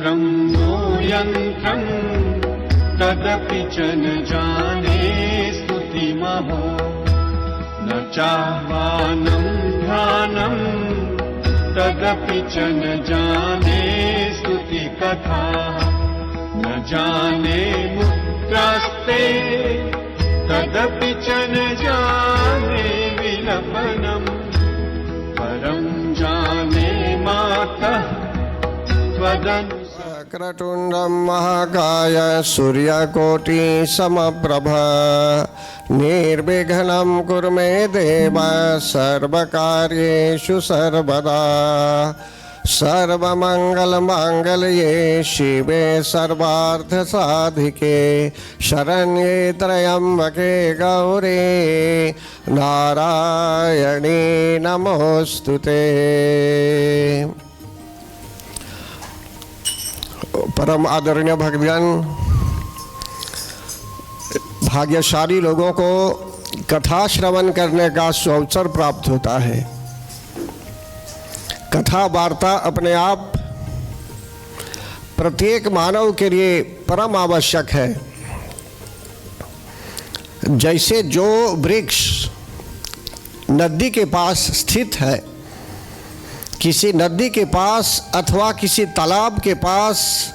ब्रह्मो यन्त्रं तदपि च न जाने स्तुतिमहो न चाह्वानं ध्यानं तदपि च न जाने स्तुतिकथा न जाने मुद्रास्ते तदपि च न जाने विलपनम् परं जाने मातः वक्रतुण्डं महाकाय सूर्यकोटि समप्रभ निर्विघ्नं कुरु मे देव सर्वकार्येषु सर्वदा सर्वमङ्गलमाङ्गल्ये शिवे सर्वार्थसाधिके शरण्ये त्र्यम्बके गौरी नारायणी नमोस्तुते। परम आदरणीय भगवान, भाग्यशाली लोगों को कथा श्रवण करने का सुअवसर प्राप्त होता है। कथा वार्ता अपने आप प्रत्येक मानव के लिए परम आवश्यक है। जैसे जो वृक्ष नदी के पास स्थित है, किसी नदी के पास अथवा किसी तालाब के पास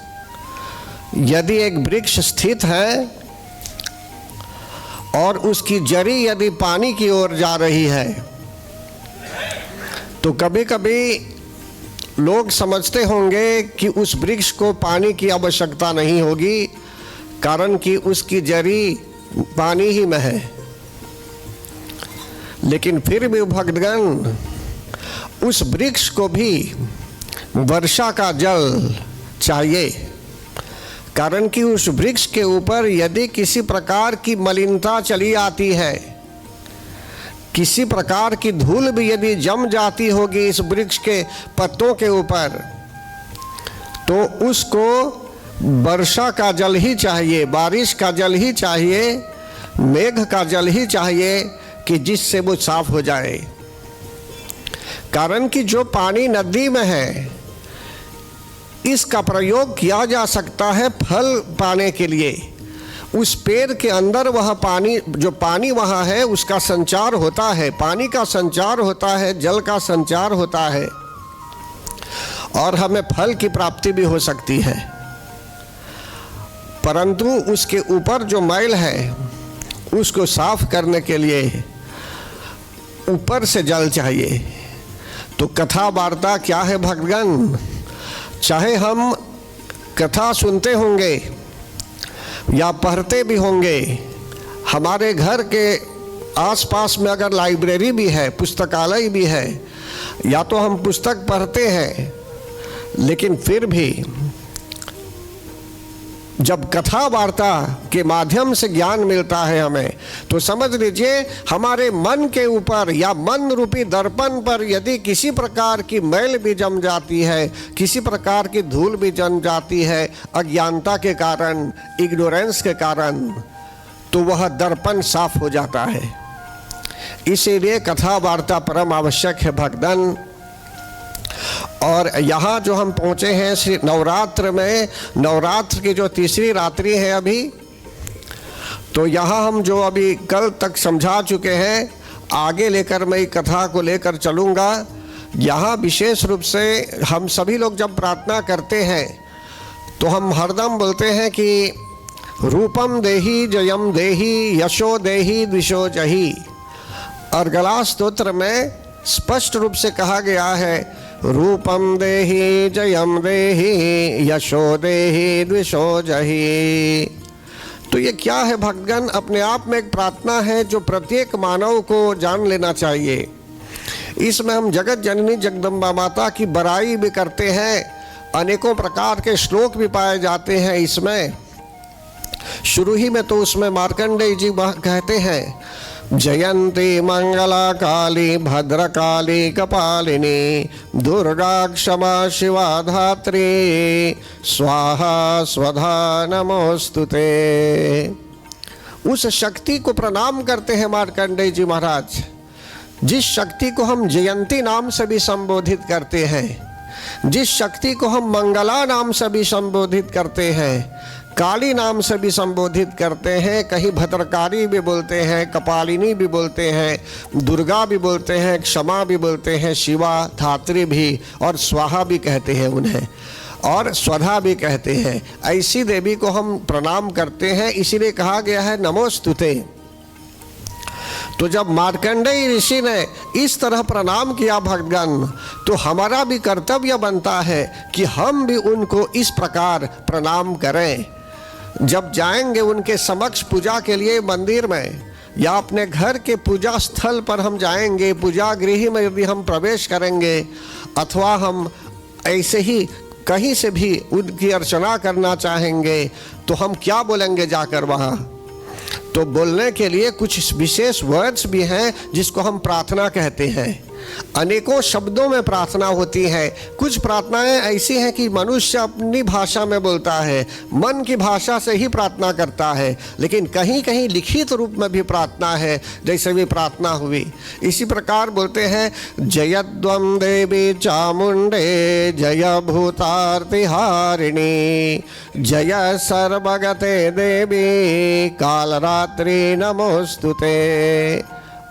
यदि एक वृक्ष स्थित है और उसकी जड़ी यदि पानी की ओर जा रही है, तो कभी कभी लोग समझते होंगे कि उस वृक्ष को पानी की आवश्यकता नहीं होगी, कारण कि उसकी जड़ी पानी ही में है। लेकिन फिर भी भक्तगण, उस वृक्ष को भी वर्षा का जल चाहिए, कारण कि उस वृक्ष के ऊपर यदि किसी प्रकार की मलिनता चली आती है, किसी प्रकार की धूल भी यदि जम जाती होगी इस वृक्ष के पत्तों के ऊपर, तो उसको वर्षा का जल ही चाहिए, बारिश का जल ही चाहिए, मेघ का जल ही चाहिए कि जिससे वो साफ हो जाए। कारण कि जो पानी नदी में है, इसका प्रयोग किया जा सकता है फल पाने के लिए। उस पेड़ के अंदर वह पानी, जो पानी वहाँ है, उसका संचार होता है, पानी का संचार होता है, जल का संचार होता है, और हमें फल की प्राप्ति भी हो सकती है। परंतु उसके ऊपर जो मैल है, उसको साफ करने के लिए ऊपर से जल चाहिए। तो कथा वार्ता क्या है भक्तगण? चाहे हम कथा सुनते होंगे या पढ़ते भी होंगे, हमारे घर के आसपास में अगर लाइब्रेरी भी है, पुस्तकालय भी है, या तो हम पुस्तक पढ़ते हैं, लेकिन फिर भी जब कथा वार्ता के माध्यम से ज्ञान मिलता है हमें, तो समझ लीजिए हमारे मन के ऊपर या मन रूपी दर्पण पर यदि किसी प्रकार की मैल भी जम जाती है, किसी प्रकार की धूल भी जम जाती है अज्ञानता के कारण, इग्नोरेंस के कारण, तो वह दर्पण साफ हो जाता है। इसीलिए कथा वार्ता परम आवश्यक है भक्तन। और यहाँ जो हम पहुँचे हैं श्री नवरात्र में, नवरात्र की जो तीसरी रात्रि है अभी, तो यहाँ हम जो अभी कल तक समझा चुके हैं, आगे लेकर मैं कथा को लेकर चलूँगा। यहाँ विशेष रूप से हम सभी लोग जब प्रार्थना करते हैं तो हम हरदम बोलते हैं कि रूपम देहि जयम देहि यशो देहि द्विषो जहि। और गला स्तोत्र में स्पष्ट रूप से कहा गया है, रूपम देहि जयम देहि यशो देहि द्विषो जहि। तो ये क्या है भक्तगण? अपने आप में एक प्रार्थना है जो प्रत्येक मानव को जान लेना चाहिए। इसमें हम जगत जननी जगदम्बा माता की बड़ाई भी करते हैं, अनेकों प्रकार के श्लोक भी पाए जाते हैं इसमें। शुरू ही में तो उसमें मार्कंडेय जी कहते हैं, जयंती मंगला काली भद्रकाली कपालिनी दुर्गा क्षमा शिवा धात्री स्वाहा स्वधा नमोस्तुते। उस शक्ति को प्रणाम करते हैं मार्कंडेय जी महाराज, जिस शक्ति को हम जयंती नाम से भी संबोधित करते हैं। जिस शक्ति को हम मंगला नाम से भी संबोधित करते हैं, काली नाम से भी संबोधित करते हैं, कहीं भद्रकाली भी बोलते हैं, कपालिनी भी बोलते हैं, दुर्गा भी बोलते हैं, क्षमा भी बोलते हैं, शिवा, धात्री भी और स्वाहा भी कहते हैं उन्हें, और स्वधा भी कहते हैं। ऐसी देवी को हम प्रणाम करते हैं, इसीलिए कहा गया है नमोस्तुते। तो जब मार्कंडेय ऋषि ने इस तरह प्रणाम किया भक्तगण, तो हमारा भी कर्तव्य बनता है कि हम भी उनको इस प्रकार प्रणाम करें। जब जाएंगे उनके समक्ष पूजा के लिए मंदिर में या अपने घर के पूजा स्थल पर हम जाएंगे, पूजा गृह में यदि हम प्रवेश करेंगे, अथवा हम ऐसे ही कहीं से भी उनकी अर्चना करना चाहेंगे, तो हम क्या बोलेंगे जाकर वहाँ? तो बोलने के लिए कुछ विशेष वर्ड्स भी हैं जिसको हम प्रार्थना कहते हैं। अनेकों शब्दों में प्रार्थना होती है। कुछ प्रार्थनाएं ऐसी हैं कि मनुष्य अपनी भाषा में बोलता है, मन की भाषा से ही प्रार्थना करता है, लेकिन कहीं कहीं लिखित रूप में भी प्रार्थना है, जैसे भी प्रार्थना हुई। इसी प्रकार बोलते हैं, जयद्वं देवी चामुंडे जय भूतार्तिहारिणी जय सर्वगते देवी कालरात्रि नमोस्तुते।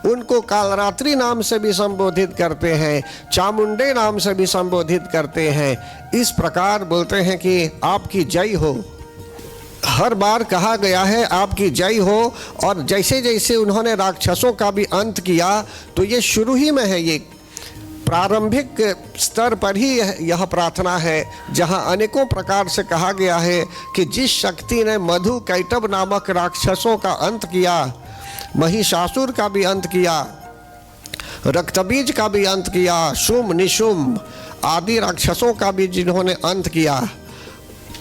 उनको कालरात्रि नाम से भी संबोधित करते हैं, चामुंडे नाम से भी संबोधित करते हैं। इस प्रकार बोलते हैं कि आपकी जय हो। हर बार कहा गया है आपकी जय हो। और जैसे जैसे उन्होंने राक्षसों का भी अंत किया, तो ये शुरू ही में है, ये प्रारंभिक स्तर पर ही यह प्रार्थना है, जहाँ अनेकों प्रकार से कहा गया है कि जिस शक्ति ने मधु कैटभ नामक राक्षसों का अंत किया, महिषासुर का भी अंत किया, रक्तबीज का भी अंत किया, शुम्भ निशुम्भ आदि राक्षसों का भी जिन्होंने अंत किया,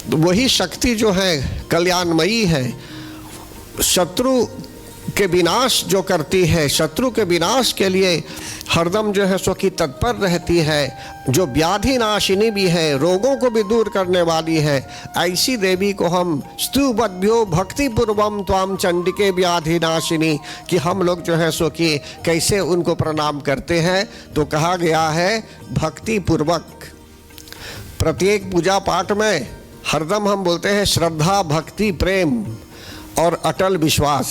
वही शक्ति जो है कल्याणमयी है, शत्रु के विनाश जो करती है, शत्रु के विनाश के लिए हरदम जो है सो की तत्पर रहती है, जो व्याधि नाशिनी भी है, रोगों को भी दूर करने वाली है। ऐसी देवी को हम स्तुवद्भ्यो भक्ति पूर्वम त्वाम चंडिके व्याधि नाशिनी, कि हम लोग जो है सो कि कैसे उनको प्रणाम करते हैं। तो कहा गया है भक्ति पूर्वक। प्रत्येक पूजा पाठ में हरदम हम बोलते हैं श्रद्धा, भक्ति, प्रेम और अटल विश्वास।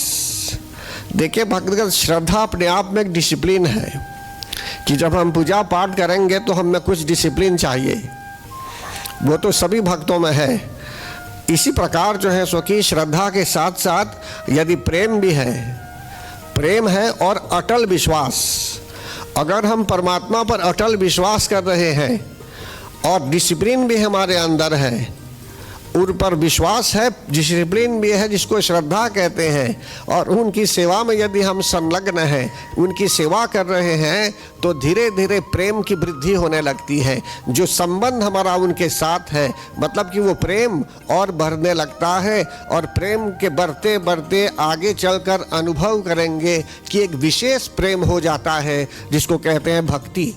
देखिए भक्तगण, श्रद्धा अपने आप में एक डिसिप्लिन है कि जब हम पूजा पाठ करेंगे तो हमें कुछ डिसिप्लिन चाहिए, वो तो सभी भक्तों में है। इसी प्रकार जो है सो कि श्रद्धा के साथ साथ यदि प्रेम भी है, प्रेम है और अटल विश्वास। अगर हम परमात्मा पर अटल विश्वास कर रहे हैं और डिसिप्लिन भी हमारे अंदर है, उन पर विश्वास है, डिसिप्लिन भी है, जिसको श्रद्धा कहते हैं, और उनकी सेवा में यदि हम संलग्न हैं, उनकी सेवा कर रहे हैं, तो धीरे धीरे प्रेम की वृद्धि होने लगती है। जो संबंध हमारा उनके साथ है, मतलब कि वो प्रेम और बढ़ने लगता है, और प्रेम के बढ़ते बढ़ते आगे चलकर अनुभव करेंगे कि एक विशेष प्रेम हो जाता है, जिसको कहते हैं भक्ति।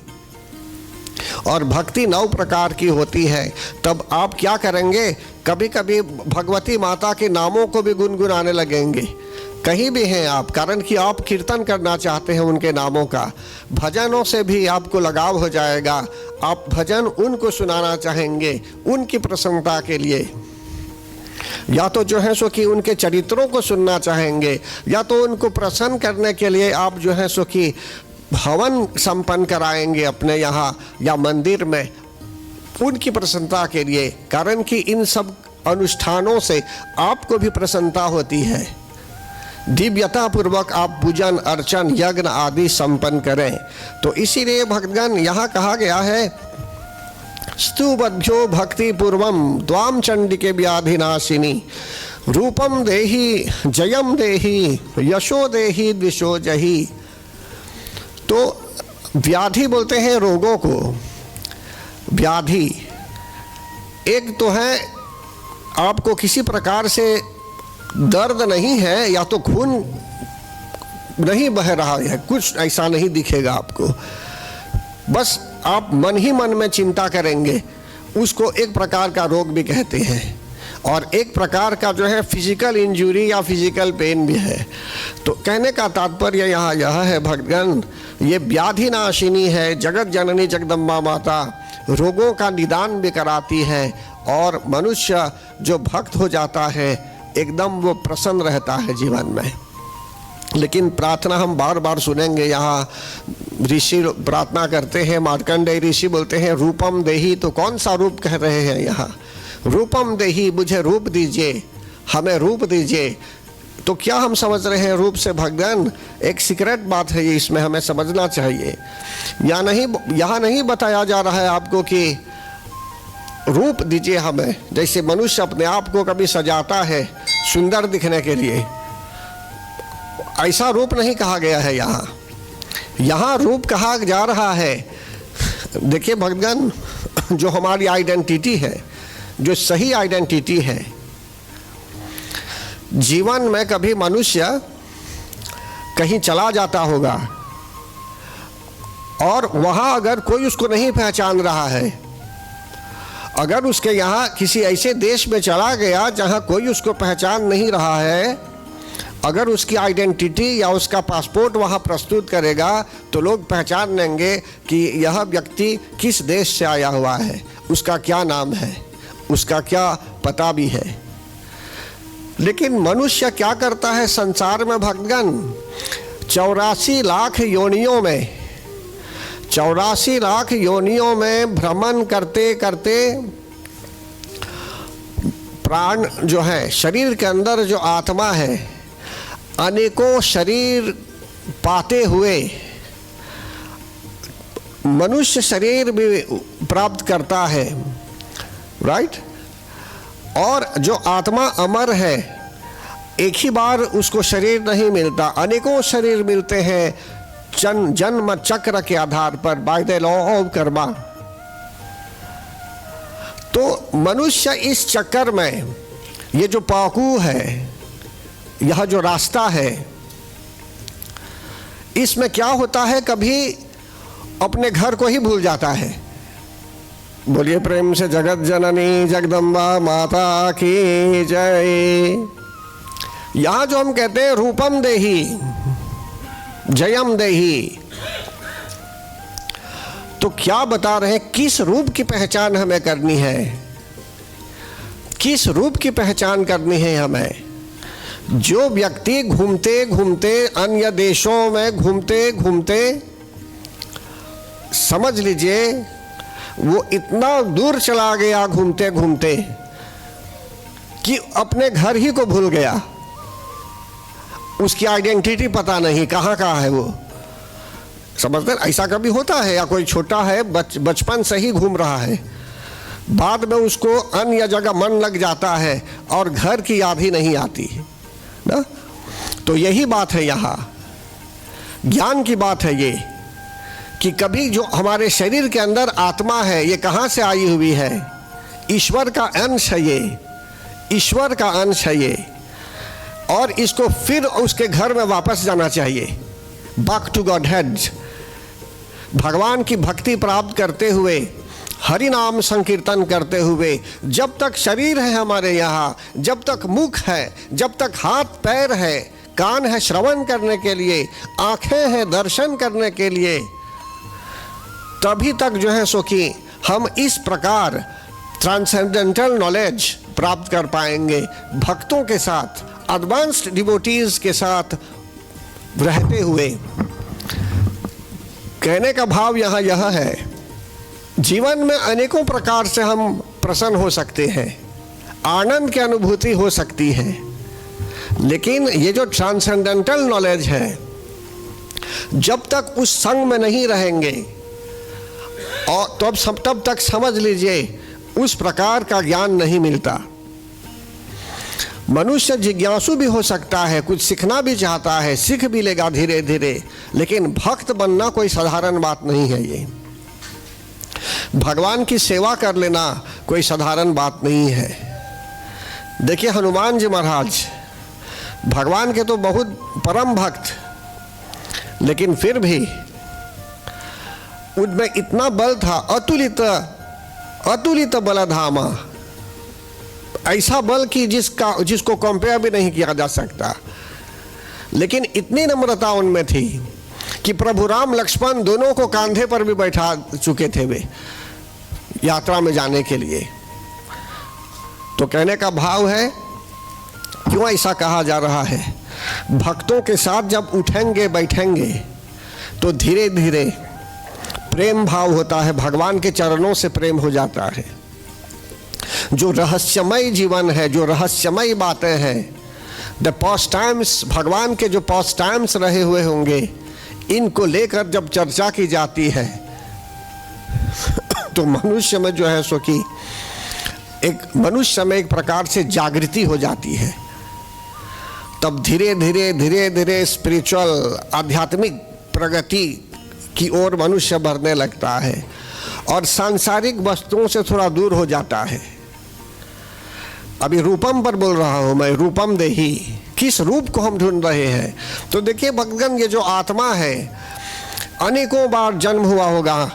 और भक्ति 9 प्रकार की होती है। तब आप क्या करेंगे, कभी कभी भगवती माता के नामों को भी गुनगुनाने लगेंगे, कहीं भी हैं आप, कारण कि आप कीर्तन करना चाहते हैं उनके नामों का। भजनों से भी आपको लगाव हो जाएगा, आप भजन उनको सुनाना चाहेंगे उनकी प्रसन्नता के लिए, या तो जो है सो कि उनके चरित्रों को सुनना चाहेंगे, या तो उनको प्रसन्न करने के लिए आप जो है सो कि हवन संपन्न कराएंगे अपने यहाँ या मंदिर में, उनकी प्रसन्नता के लिए। कारण कि इन सब अनुष्ठानों से आपको भी प्रसन्नता होती है। दिव्यता पूर्वक आप पूजन, अर्चन, यज्ञ आदि संपन्न करें। तो इसीलिए भक्तगण यहाँ कहा गया है, स्तुवद्भ्यो भक्ति पूर्वम द्वाम चंडिके व्याधिनाशिनी रूपम देहि जयम देहि यशो देहि द्विषो जहि। तो व्याधि बोलते हैं रोगों को। व्याधि एक तो है आपको किसी प्रकार से दर्द नहीं है, या तो खून नहीं बह रहा है, कुछ ऐसा नहीं दिखेगा आपको, बस आप मन ही मन में चिंता करेंगे, उसको एक प्रकार का रोग भी कहते हैं। और एक प्रकार का जो है फिजिकल इंजरी या फिजिकल पेन भी है। तो कहने का तात्पर्य यहाँ यह है भक्तगण, ये व्याधि नाशिनी है, जगत जननी जगदम्बा माता रोगों का निदान भी कराती है, और मनुष्य जो भक्त हो जाता है एकदम वो प्रसन्न रहता है जीवन में। लेकिन प्रार्थना हम बार बार सुनेंगे, यहाँ ऋषि प्रार्थना करते हैं, मार्कंडेय ऋषि बोलते हैं रूपम देही। तो कौन सा रूप कह रहे हैं यहाँ? रूपम देही, मुझे रूप दीजिए, हमें रूप दीजिए। तो क्या हम समझ रहे हैं रूप से भगवान? एक सीक्रेट बात है ये, इसमें हमें समझना चाहिए। यहाँ नहीं बताया जा रहा है आपको कि रूप दीजिए हमें, जैसे मनुष्य अपने आप को कभी सजाता है सुंदर दिखने के लिए, ऐसा रूप नहीं कहा गया है यहाँ रूप कहा जा रहा है। देखिए भगवान, जो हमारी आइडेंटिटी है, जो सही आइडेंटिटी है, जीवन में कभी मनुष्य कहीं चला जाता होगा और वहाँ अगर कोई उसको नहीं पहचान रहा है, अगर उसके यहाँ किसी ऐसे देश में चला गया जहाँ कोई उसको पहचान नहीं रहा है, अगर उसकी आइडेंटिटी या उसका पासपोर्ट वहाँ प्रस्तुत करेगा तो लोग पहचान लेंगे कि यह व्यक्ति किस देश से आया हुआ है, उसका क्या नाम है, उसका क्या पता भी है। लेकिन मनुष्य क्या करता है संसार में भक्तगण? 84 लाख योनियों में 84 लाख योनियों में भ्रमण करते करते प्राण जो है, शरीर के अंदर जो आत्मा है, अनेकों शरीर पाते हुए मनुष्य शरीर भी प्राप्त करता है, राइट? और जो आत्मा अमर है, एक ही बार उसको शरीर नहीं मिलता, अनेकों शरीर मिलते हैं जन्म चक्र के आधार पर, by the law of Karma. तो मनुष्य इस चक्कर में, ये जो पाकू है, यह जो रास्ता है, इसमें क्या होता है, कभी अपने घर को ही भूल जाता है। बोलिए प्रेम से जगत जननी जगदम्बा माता की जय। यहाँ जो हम कहते हैं रूपम देही जयम देही, तो क्या बता रहे हैं? किस रूप की पहचान हमें करनी है? किस रूप की पहचान करनी है हमें? जो व्यक्ति घूमते घूमते अन्य देशों में घूमते घूमते, समझ लीजिए वो इतना दूर चला गया घूमते घूमते कि अपने घर ही को भूल गया, उसकी आइडेंटिटी पता नहीं कहाँ है वो। समझते? ऐसा कभी होता है? या कोई छोटा है बचपन से ही घूम रहा है, बाद में उसको अन्य जगह मन लग जाता है और घर की याद ही नहीं आती ना। तो यही बात है, यहाँ ज्ञान की बात है ये, कि कभी जो हमारे शरीर के अंदर आत्मा है, ये कहाँ से आई हुई है? ईश्वर का अंश है ये, ईश्वर का अंश है ये, और इसको फिर उसके घर में वापस जाना चाहिए, बैक टू गॉड हेड। भगवान की भक्ति प्राप्त करते हुए, हरि नाम संकीर्तन करते हुए, जब तक शरीर है हमारे यहाँ, जब तक मुख है, जब तक हाथ पैर है, कान है श्रवण करने के लिए, आंखें हैं दर्शन करने के लिए, तभी तक जो है सो कि हम इस प्रकार ट्रांसेंडेंटल नॉलेज प्राप्त कर पाएंगे, भक्तों के साथ, एडवांस्ड डिवोटीज के साथ रहते हुए। कहने का भाव यहाँ यह है, जीवन में अनेकों प्रकार से हम प्रसन्न हो सकते हैं, आनंद की अनुभूति हो सकती है, लेकिन ये जो ट्रांसेंडेंटल नॉलेज है, जब तक उस संग में नहीं रहेंगे और तब तक समझ लीजिए उस प्रकार का ज्ञान नहीं मिलता। मनुष्य जिज्ञासु भी हो सकता है, कुछ सीखना भी चाहता है, सीख भी लेगा धीरे धीरे, लेकिन भक्त बनना कोई साधारण बात नहीं है। ये भगवान की सेवा कर लेना कोई साधारण बात नहीं है। देखिए हनुमान जी महाराज भगवान के तो बहुत परम भक्त, लेकिन फिर भी उनमें इतना बल था, अतुलित बलधामा, ऐसा बल कि जिसको कंपेयर भी नहीं किया जा सकता। लेकिन इतनी नम्रता उनमें थी कि प्रभु राम लक्ष्मण दोनों को कांधे पर भी बैठा चुके थे वे। यात्रा में जाने के लिए। तो कहने का भाव है, क्यों ऐसा कहा जा रहा है? भक्तों के साथ जब उठेंगे बैठेंगे तो धीरे धीरे प्रेम भाव होता है, भगवान के चरणों से प्रेम हो जाता है। जो रहस्यमय जीवन है, जो रहस्यमय बातें हैं, द पास्ट टाइम्स, भगवान के जो पास्ट टाइम्स रहे हुए होंगे, इनको लेकर जब चर्चा की जाती है तो मनुष्य में जो है सो कि मनुष्य में एक प्रकार से जागृति हो जाती है। तब धीरे धीरे स्पिरिचुअल, आध्यात्मिक प्रगति की ओर मनुष्य बढ़ने लगता है और सांसारिक वस्तुओं से थोड़ा दूर हो जाता है। अभी रूपम पर बोल रहा हूं मैं, रूपम देही, किस रूप को हम ढूंढ रहे हैं? तो देखिए भक्तगण, ये जो आत्मा है अनेकों बार जन्म हुआ होगा,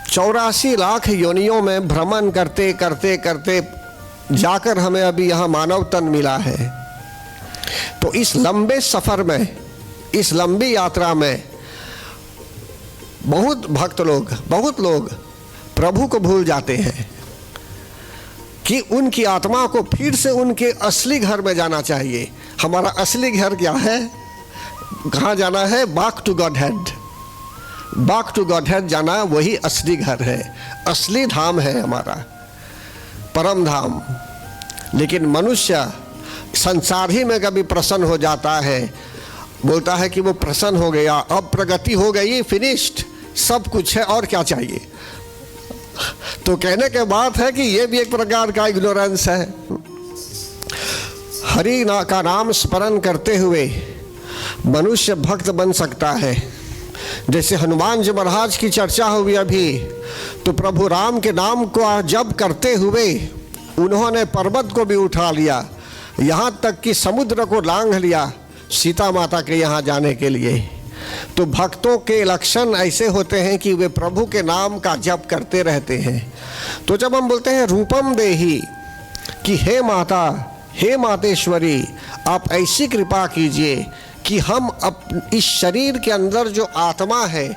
84 लाख योनियों में भ्रमण करते करते करते जाकर हमें अभी यहाँ मानव तन मिला है। तो इस लंबे सफर में, इस लंबी यात्रा में बहुत लोग प्रभु को भूल जाते हैं कि उनकी आत्मा को फिर से उनके असली घर में जाना चाहिए। हमारा असली घर क्या है? कहाँ जाना है? Back to Godhead, back to Godhead जाना, वही असली घर है, असली धाम है हमारा, परम धाम। लेकिन मनुष्य संसार ही में कभी प्रसन्न हो जाता है, बोलता है कि वो प्रसन्न हो गया, अब प्रगति हो गई, फिनिश्ड, सब कुछ है, और क्या चाहिए? तो कहने के बात है कि ये भी एक प्रकार का इग्नोरेंस है। हरि का नाम स्मरण करते हुए मनुष्य भक्त बन सकता है। जैसे हनुमान जी महाराज की चर्चा हुई अभी, तो प्रभु राम के नाम को जप करते हुए उन्होंने पर्वत को भी उठा लिया, यहाँ तक कि समुद्र को लांघ लिया सीता माता के यहाँ जाने के लिए। तो भक्तों के लक्षण ऐसे होते हैं कि वे प्रभु के नाम का जप करते रहते हैं। तो जब हम बोलते हैं रूपम देही, कि हे माता, हे मातेश्वरी, आप ऐसी कृपा कीजिए कि हम इस शरीर के अंदर जो आत्मा है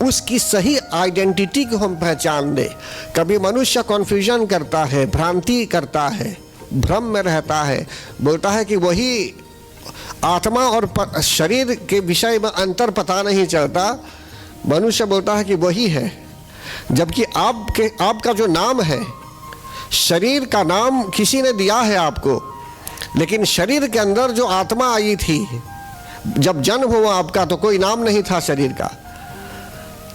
उसकी सही आइडेंटिटी को हम पहचान लें। कभी मनुष्य कन्फ्यूजन करता है, भ्रांति करता है, भ्रम में रहता है, बोलता है कि वही आत्मा और शरीर के विषय में अंतर पता नहीं चलता। मनुष्य बोलता है कि वही है, जबकि आपका जो नाम है, शरीर का नाम किसी ने दिया है आपको, लेकिन शरीर के अंदर जो आत्मा आई थी, जब जन्म हुआ आपका, तो कोई नाम नहीं था शरीर का,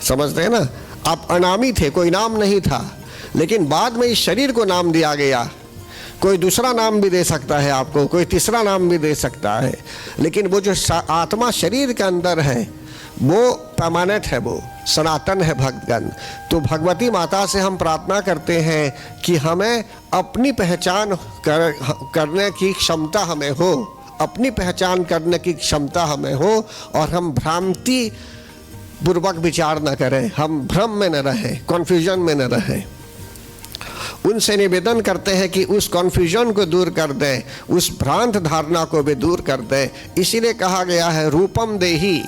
समझते हैं ना? आप अनामी थे, कोई नाम नहीं था, लेकिन बाद में इस शरीर को नाम दिया गया। कोई दूसरा नाम भी दे सकता है आपको, कोई तीसरा नाम भी दे सकता है, लेकिन वो जो आत्मा शरीर के अंदर है वो परमानेंट है, वो सनातन है भक्तगण। तो भगवती माता से हम प्रार्थना करते हैं कि हमें अपनी पहचान करने की क्षमता हमें हो, अपनी पहचान करने की क्षमता हमें हो, और हम भ्रांति पूर्वक विचार न करें, हम भ्रम में न रहें, कन्फ्यूजन में न रहें। उनसे निवेदन करते हैं कि उस कन्फ्यूजन को दूर कर दें, उस भ्रांत धारणा को भी दूर कर दें। इसीलिए कहा गया है रूपम देही,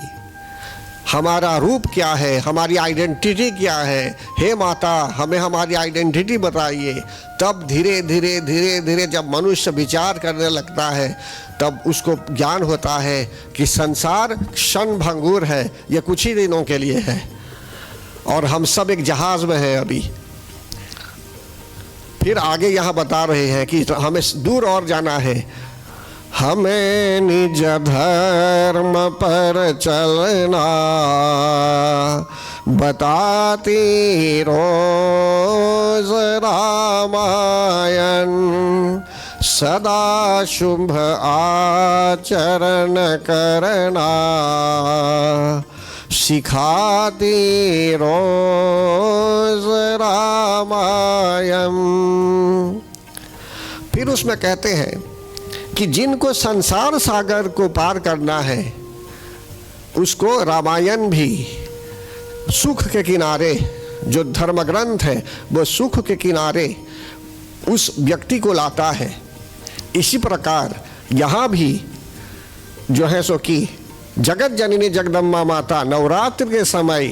हमारा रूप क्या है, हमारी आइडेंटिटी क्या है, हे माता हमें हमारी आइडेंटिटी बताइए। तब धीरे धीरे जब मनुष्य विचार करने लगता है, तब उसको ज्ञान होता है कि संसार क्षण भंगुर है, ये कुछ ही दिनों के लिए है, और हम सब एक जहाज में हैं अभी। फिर आगे यहाँ बता रहे हैं कि हमें दूर और जाना है, हमें निज धर्म पर चलना बताती रोज रामायण, सदा शुभ आचरण करना सिखाती रोज रामायण। फिर उसमें कहते हैं कि जिनको संसार सागर को पार करना है, उसको रामायण भी सुख के किनारे, जो धर्म ग्रंथ है वो सुख के किनारे उस व्यक्ति को लाता है। इसी प्रकार यहाँ भी जो है सो कि जगत जननी जगदम्बा माता नवरात्र के समय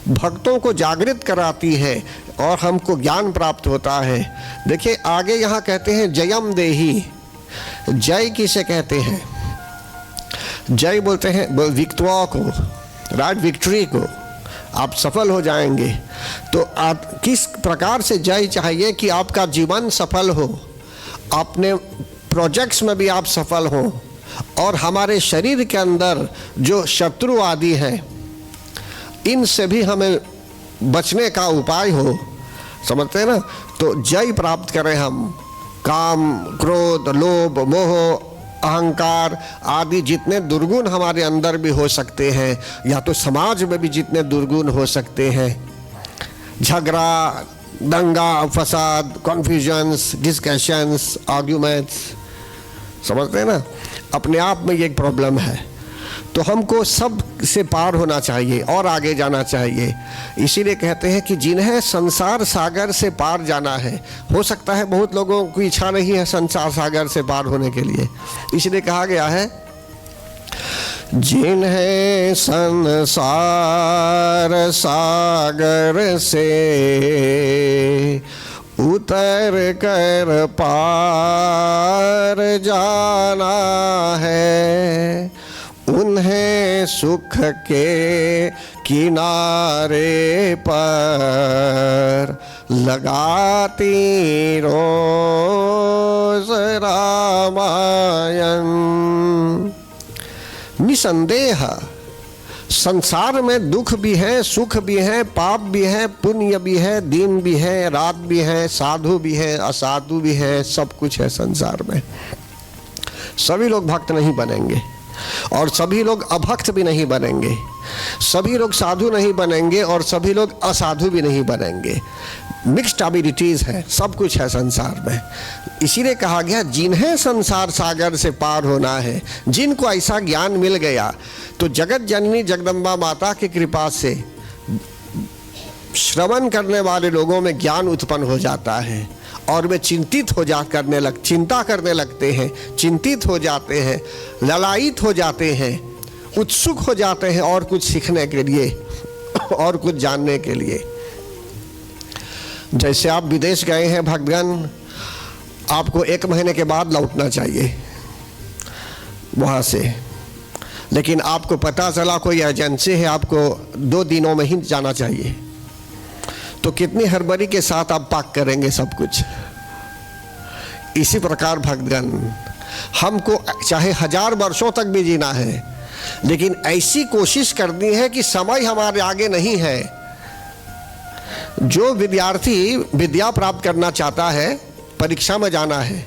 भक्तों को जागृत कराती है और हमको ज्ञान प्राप्त होता है। देखिए आगे यहाँ कहते हैं जयम देहि। जय किसे कहते हैं? जय बोलते हैं विक्ट्वा को, राइट, विक्ट्री को। आप सफल हो जाएंगे। तो आप किस प्रकार से जय चाहिए कि आपका जीवन सफल हो, अपने प्रोजेक्ट्स में भी आप सफल हो, और हमारे शरीर के अंदर जो शत्रु आदि हैं इनसे भी हमें बचने का उपाय हो, समझते हैं ना। तो जय प्राप्त करें हम। काम, क्रोध, लोभ, मोह, अहंकार आदि जितने दुर्गुण हमारे अंदर भी हो सकते हैं, या तो समाज में भी जितने दुर्गुण हो सकते हैं, झगड़ा, दंगा फसाद, कॉन्फ्यूजन्स, डिस्कशंस, आर्ग्यूमेंट्स, समझते हैं ना, अपने आप में ये एक प्रॉब्लम है। तो हमको सब से पार होना चाहिए और आगे जाना चाहिए। इसीलिए कहते हैं कि जिन्हें संसार सागर से पार जाना है, हो सकता है बहुत लोगों की इच्छा नहीं है संसार सागर से पार होने के लिए, इसलिए कहा गया है जिन्हें संसार सागर से उतर कर पार जाना है, उन्हें सुख के किनारे पर लगाती रोज रामायण। निसंदेह संसार में दुख भी है, सुख भी है, पाप भी है, पुण्य भी है, दिन भी है, रात भी है, साधु भी है, असाधु भी है, सब कुछ है संसार में। सभी लोग भक्त नहीं बनेंगे और सभी लोग अभक्त भी नहीं बनेंगे, सभी लोग साधु नहीं बनेंगे और सभी लोग असाधु भी नहीं बनेंगे। मिक्स्ड एबिलिटीज है, सब कुछ है संसार में। इसीलिए कहा गया जिन्हें संसार सागर से पार होना है, जिनको ऐसा ज्ञान मिल गया, तो जगत जननी जगदम्बा माता की कृपा से श्रवण करने वाले लोगों में ज्ञान उत्पन्न हो जाता है और वे चिंता करने लगते हैं, चिंतित हो जाते हैं, ललायित हो जाते हैं, उत्सुक हो जाते हैं और कुछ सीखने के लिए और कुछ जानने के लिए। जैसे आप विदेश गए हैं भक्तगण, आपको 1 महीने के बाद लौटना चाहिए वहाँ से, लेकिन आपको पता चला कोई एजेंसी है, आपको 2 दिनों में ही जाना चाहिए, तो कितनी हड़बड़ी के साथ आप पाक करेंगे सब कुछ। इसी प्रकार भक्तगण, हमको चाहे 1000 वर्षों तक भी जीना है, लेकिन ऐसी कोशिश करनी है कि समय हमारे आगे नहीं है। जो विद्यार्थी विद्या प्राप्त करना चाहता है, परीक्षा में जाना है,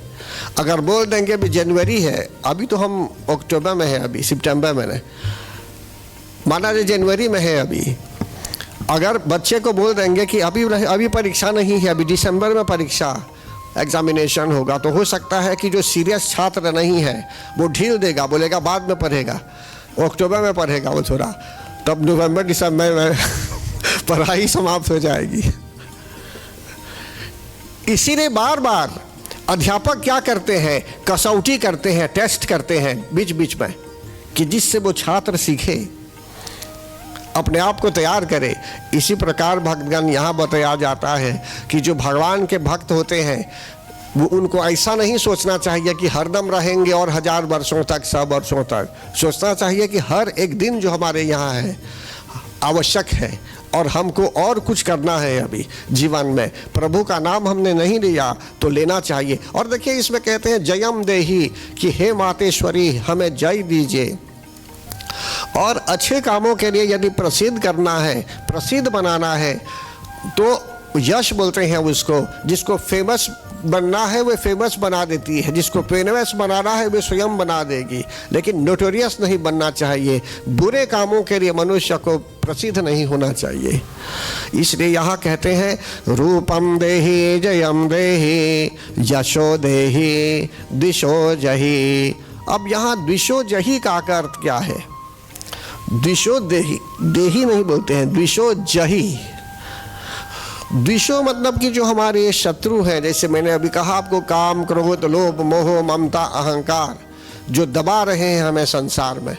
अगर बोल देंगे भी जनवरी है, अभी तो हम अक्टूबर में है, अभी सितंबर में नहीं, माना जाए जनवरी में है अभी, अगर बच्चे को बोल देंगे कि अभी परीक्षा नहीं है, अभी दिसंबर में परीक्षा एग्जामिनेशन होगा, तो हो सकता है कि जो सीरियस छात्र नहीं है वो ढील देगा, बोलेगा बाद में पढ़ेगा, अक्टूबर में पढ़ेगा वो थोड़ा, तब नवंबर दिसंबर में पढ़ाई समाप्त हो जाएगी। इसीलिए बार बार अध्यापक क्या करते हैं, कसौटी करते हैं, टेस्ट करते हैं बीच बीच में, कि जिससे वो छात्र सीखे, अपने आप को तैयार करे। इसी प्रकार भक्तगण यहाँ बताया जाता है कि जो भगवान के भक्त होते हैं, वो उनको ऐसा नहीं सोचना चाहिए कि हरदम रहेंगे और 1000 वर्षों तक, 100 वर्षों तक। सोचना चाहिए कि हर एक दिन जो हमारे यहाँ है आवश्यक है और हमको और कुछ करना है अभी जीवन में। प्रभु का नाम हमने नहीं लिया तो लेना चाहिए। और देखिए इसमें कहते हैं जयम देहि, कि हे मातेश्वरी हमें जय दीजिए। और अच्छे कामों के लिए यदि प्रसिद्ध करना है, प्रसिद्ध बनाना है, तो यश बोलते हैं उसको। जिसको फेमस बनना है वो फेमस बना देती है, जिसको फेमस बनाना है वो स्वयं बना देगी, लेकिन नोटोरियस नहीं बनना चाहिए। बुरे कामों के लिए मनुष्य को प्रसिद्ध नहीं होना चाहिए। इसलिए यहाँ कहते हैं रूपम देहि जयम देहि यशो देहि दिशो जहि। अब यहाँ द्विशो जहि का अर्थ क्या है? द्विशो देहि, देहि नहीं बोलते हैं, द्विशो जहि। द्विशो मतलब कि जो हमारे शत्रु हैं, जैसे मैंने अभी कहा आपको, काम, क्रोध, लोभ, मोह, ममता, अहंकार, जो दबा रहे हैं हमें संसार में,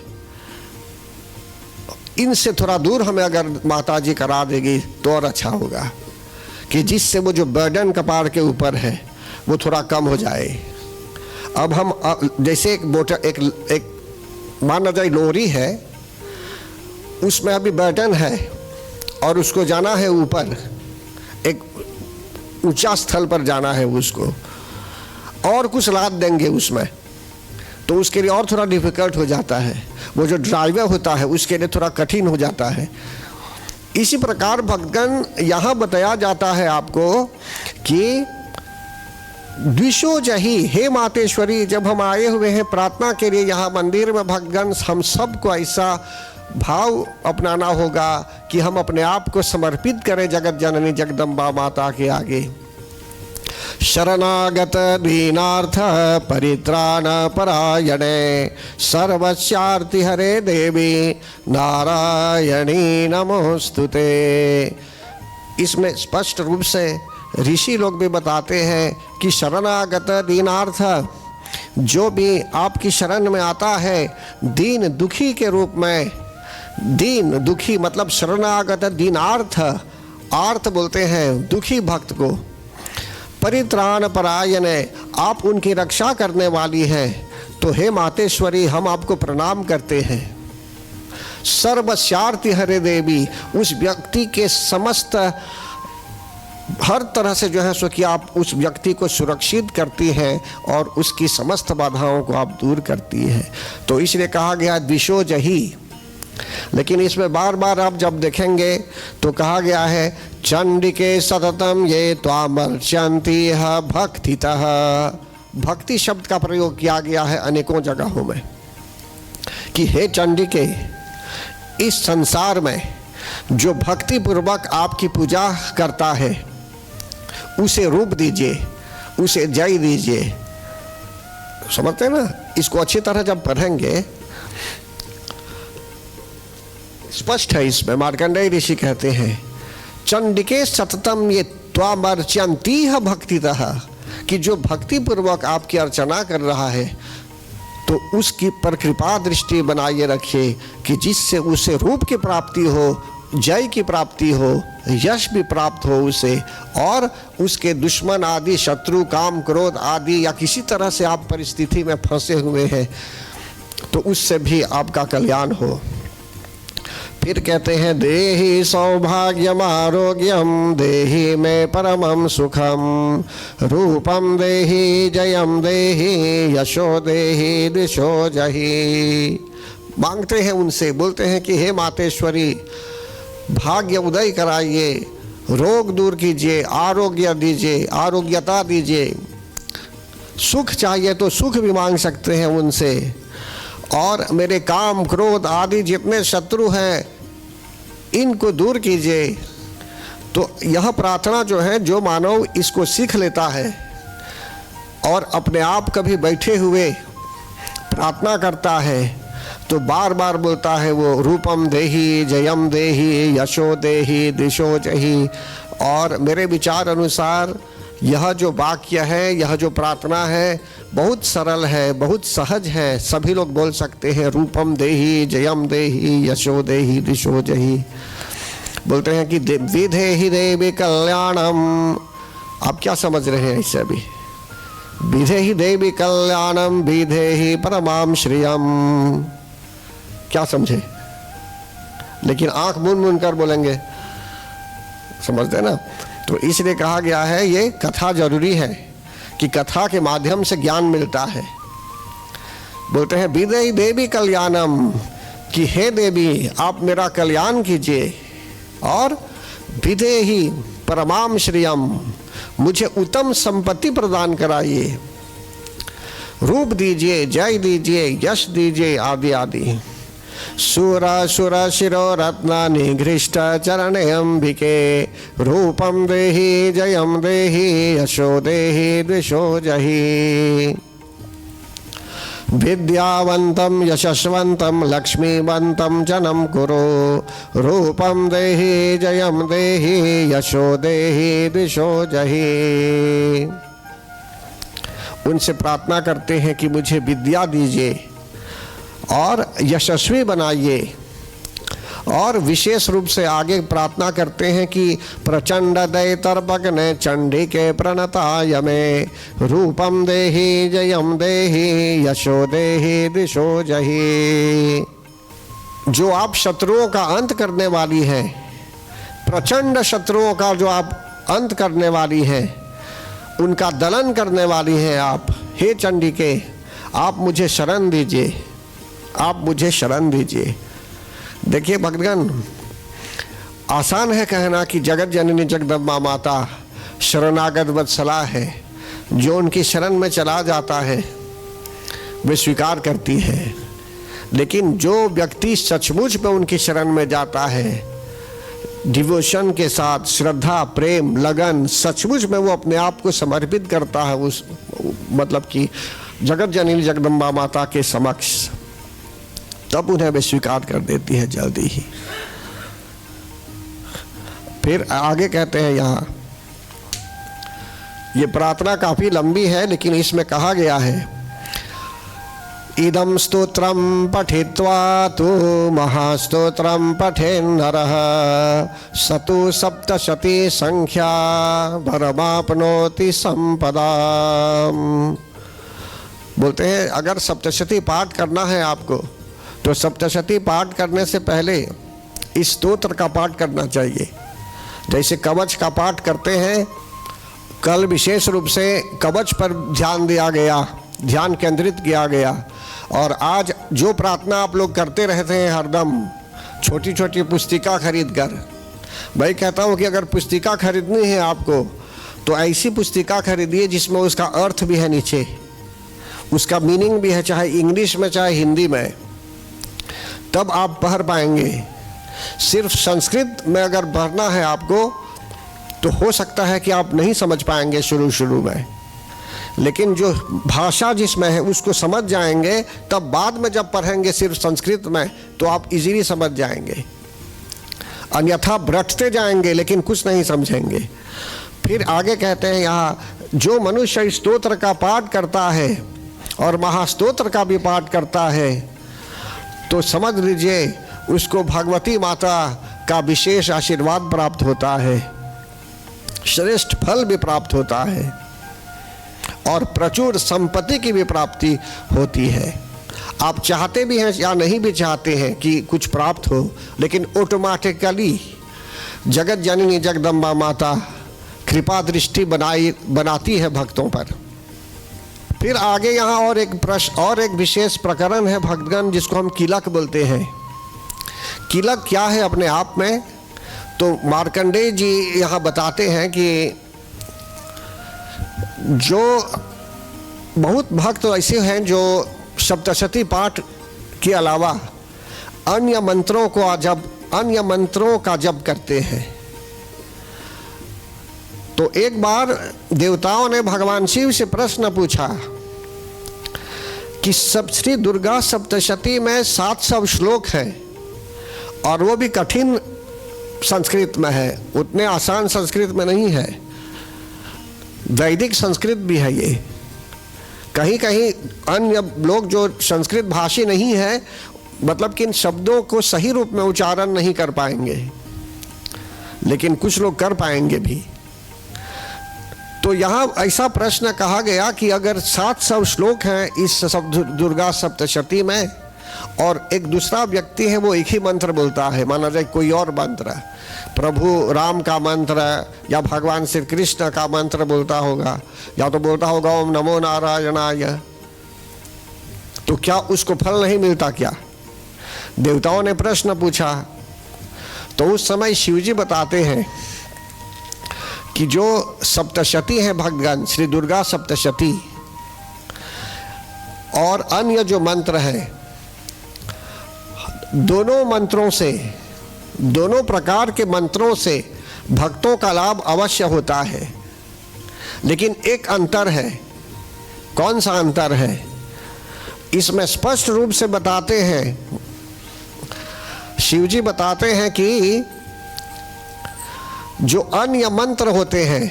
इनसे थोड़ा दूर हमें अगर माता जी करा देगी तो और अच्छा होगा, कि जिससे वो जो बर्डन कपार के ऊपर है वो थोड़ा कम हो जाए। अब हम जैसे एक माना जाए लोरी है, उसमें अभी बर्डन है और उसको जाना है ऊपर, एक ऊंचा स्थल पर जाना है उसको, और कुछ लाद देंगे उसमें तो उसके लिए और थोड़ा डिफिकल्ट हो जाता है, वो जो ड्राइवर होता है उसके लिए थोड़ा कठिन हो जाता है। इसी प्रकार भक्तगण यहाँ बताया जाता है आपको कि द्विषोजहि, हे मातेश्वरी, जब हम आए हुए हैं प्रार्थना के लिए यहाँ मंदिर में भक्तगण, हम सबको ऐसा भाव अपनाना होगा कि हम अपने आप को समर्पित करें जगत जननी जगदम्बा माता के आगे। शरणागत दीनार्थ परित्राण परायणे सर्वस्यार्ति हरे देवी नारायणी नमोस्तुते। इसमें स्पष्ट रूप से ऋषि लोग भी बताते हैं कि शरणागत दीनार्थ, जो भी आपकी शरण में आता है दीन दुखी के रूप में, दीन दुखी मतलब शरणागत दीनार्थ, आर्थ बोलते हैं दुखी भक्त को, परित्राण परायणे, आप उनकी रक्षा करने वाली हैं, तो हे मातेश्वरी हम आपको प्रणाम करते हैं। सर्वस्यार्ति हरे देवी, उस व्यक्ति के समस्त हर तरह से जो है सो कि आप उस व्यक्ति को सुरक्षित करती हैं और उसकी समस्त बाधाओं को आप दूर करती हैं, तो इसलिए कहा गया द्विषोजहि। लेकिन इसमें बार बार आप जब देखेंगे तो कहा गया है चंडिके सततम ये त्वामर्चन्ति भक्तितः, भक्ति शब्द का प्रयोग किया गया है अनेकों जगहों में कि हे चंडिके, इस संसार में जो भक्ति पूर्वक आपकी पूजा करता है उसे रूप दीजिए, उसे जय दीजिए। समझते हैं ना? इसको अच्छी तरह जब पढ़ेंगे स्पष्ट है, इसमें मार्कंडेय ऋषि कहते हैं चंडिके सततम ये त्वामर्चन्ति भक्तितः, कि जो भक्ति पूर्वक आपकी अर्चना कर रहा है तो उसकी पर कृपा दृष्टि बनाए रखिए कि जिससे उसे रूप की प्राप्ति हो, जय की प्राप्ति हो, यश भी प्राप्त हो उसे, और उसके दुश्मन आदि शत्रु काम क्रोध आदि या किसी तरह से आप परिस्थिति में फंसे हुए हैं तो उससे भी आपका कल्याण हो। फिर कहते हैं देहि सौभाग्यम आरोग्यम देहि में परमं सुखम रूपम देहि जयम देहि यशो देहि दिशो जहि। मांगते हैं उनसे, बोलते हैं कि हे मातेश्वरी भाग्य उदय कराइए, रोग दूर कीजिए, आरोग्य दीजिए, आरोग्यता दीजिए, सुख चाहिए तो सुख भी मांग सकते हैं उनसे, और मेरे काम क्रोध आदि जितने शत्रु हैं इनको दूर कीजिए। तो यह प्रार्थना जो है, जो मानव इसको सीख लेता है और अपने आप कभी बैठे हुए प्रार्थना करता है तो बार बार बोलता है वो रूपम देहि जयम देहि यशो देहि दिशो जहि। और मेरे विचार अनुसार यह जो वाक्य है, यह जो प्रार्थना है बहुत सरल है, बहुत सहज है, सभी लोग बोल सकते हैं। रूपम देहि जयम देहि यशो देहि दिशो जहि। बोलते हैं कि विधेहि देवी कल्याणम। आप क्या समझ रहे हैं इससे? अभी विधेहि देवी कल्याणम विधेहि परमाम श्रियम, क्या समझे? लेकिन आंख मूंद मूंद कर बोलेंगे, समझते ना? तो इसलिए कहा गया है ये कथा जरूरी है कि कथा के माध्यम से ज्ञान मिलता है। बोलते हैं विधेहि देवी कल्याणम, कि हे देवी आप मेरा कल्याण कीजिए, और विधेहि परमाम श्रियम, मुझे उत्तम संपत्ति प्रदान कराइए, रूप दीजिए, जय दीजिए, यश दीजिए आदि आदि। सुरा सुरा शिरो रत्ना निघृष्ट चरणे अंबिके रूपम देहि जयम देहि यशो देहि दिशो जहि। विद्यावंतम यशस्वंतम लक्ष्मीवंतम जनम कुरु रूपम देहि जयम देहि यशो देहि दिशो जहि। उनसे प्रार्थना करते हैं कि मुझे विद्या दीजिए और यशस्वी बनाइए और विशेष रूप से आगे प्रार्थना करते हैं कि प्रचंड दैतर्पग्ने चंडिके प्रणताय मे रूपम देहि जयम देहि यशो देहि दिशो जहि। जो आप शत्रुओं का अंत करने वाली हैं, प्रचंड शत्रुओं का जो आप अंत करने वाली हैं, उनका दलन करने वाली हैं आप, हे चंडिके आप मुझे शरण दीजिए, आप मुझे शरण दीजिए। देखिए भक्तगण, आसान है कहना कि जगत जननी जगदम्बा माता शरणागत वत्सला है, जो उनकी शरण में चला जाता है वे स्वीकार करती है। लेकिन जो व्यक्ति सचमुच में उनकी शरण में जाता है, डिवोशन के साथ, श्रद्धा, प्रेम, लगन, सचमुच में वो अपने आप को समर्पित करता है उस मतलब कि जगत जननी जगदम्बा माता के समक्ष, तब उन्हें वे स्वीकार कर देती है जल्दी ही। फिर आगे कहते हैं यहाँ, ये प्रार्थना काफी लंबी है लेकिन इसमें कहा गया है, इदं स्तोत्रम पठित्वा तु महास्तोत्रम पठेन्नरः सतु सप्तशती संख्या भरमाप्नोति संपदाम। बोलते हैं अगर सप्तशती पाठ करना है आपको तो सप्तशती पाठ करने से पहले इस स्तोत्र का पाठ करना चाहिए। जैसे कवच का पाठ करते हैं, कल विशेष रूप से कवच पर ध्यान दिया गया, ध्यान केंद्रित किया गया, और आज जो प्रार्थना आप लोग करते रहते हैं हरदम छोटी छोटी पुस्तिका खरीद कर, भाई कहता हूँ कि अगर पुस्तिका खरीदनी है आपको तो ऐसी पुस्तिका खरीदिए जिसमें उसका अर्थ भी है, नीचे उसका मीनिंग भी है, चाहे इंग्लिश में चाहे हिंदी में, तब आप पढ़ पाएंगे। सिर्फ संस्कृत में अगर पढ़ना है आपको तो हो सकता है कि आप नहीं समझ पाएंगे शुरू में, लेकिन जो भाषा जिसमें है उसको समझ जाएंगे, तब बाद में जब पढ़ेंगे सिर्फ संस्कृत में तो आप इजीली समझ जाएंगे। अन्यथा रटते जाएंगे लेकिन कुछ नहीं समझेंगे। फिर आगे कहते हैं यहाँ, जो मनुष्य इस स्तोत्र का पाठ करता है और महास्तोत्र का भी पाठ करता है तो समझ लीजिए उसको भगवती माता का विशेष आशीर्वाद प्राप्त होता है, श्रेष्ठ फल भी प्राप्त होता है और प्रचुर संपत्ति की भी प्राप्ति होती है। आप चाहते भी हैं या नहीं भी चाहते हैं कि कुछ प्राप्त हो, लेकिन ऑटोमेटिकली जगत जननी जगदम्बा माता कृपा दृष्टि बनाती है भक्तों पर। फिर आगे यहाँ और एक प्रश्न और एक विशेष प्रकरण है भक्तगण, जिसको हम किलक बोलते हैं। किलक क्या है अपने आप में, तो मार्कंडेय जी यहाँ बताते हैं कि जो बहुत भक्त ऐसे हैं जो सप्तशती पाठ के अलावा अन्य मंत्रों का जप करते हैं, तो एक बार देवताओं ने भगवान शिव से प्रश्न पूछा कि श्री दुर्गा सप्तशती में 700 श्लोक हैं और वो भी कठिन संस्कृत में है, उतने आसान संस्कृत में नहीं है, वैदिक संस्कृत भी है ये। कहीं कहीं अन्य लोग जो संस्कृत भाषी नहीं है, मतलब कि इन शब्दों को सही रूप में उच्चारण नहीं कर पाएंगे, लेकिन कुछ लोग कर पाएंगे भी। तो यहाँ ऐसा प्रश्न कहा गया कि अगर 700 श्लोक हैं इस दुर्गा सप्तशती में और एक दूसरा व्यक्ति है वो एक ही मंत्र बोलता है, माना जाए कोई और मंत्र, प्रभु राम का मंत्र या भगवान श्री कृष्ण का मंत्र बोलता होगा, या तो बोलता होगा ओम नमो नारायणाय, तो क्या उसको फल नहीं मिलता क्या? देवताओं ने प्रश्न पूछा। तो उस समय शिवजी बताते हैं कि जो सप्तशती है भक्तगण, श्री दुर्गा सप्तशती और अन्य जो मंत्र है, दोनों मंत्रों से, दोनों प्रकार के मंत्रों से भक्तों का लाभ अवश्य होता है, लेकिन एक अंतर है। कौन सा अंतर है? इसमें स्पष्ट रूप से बताते हैं, शिवजी बताते हैं कि जो अन्य मंत्र होते हैं,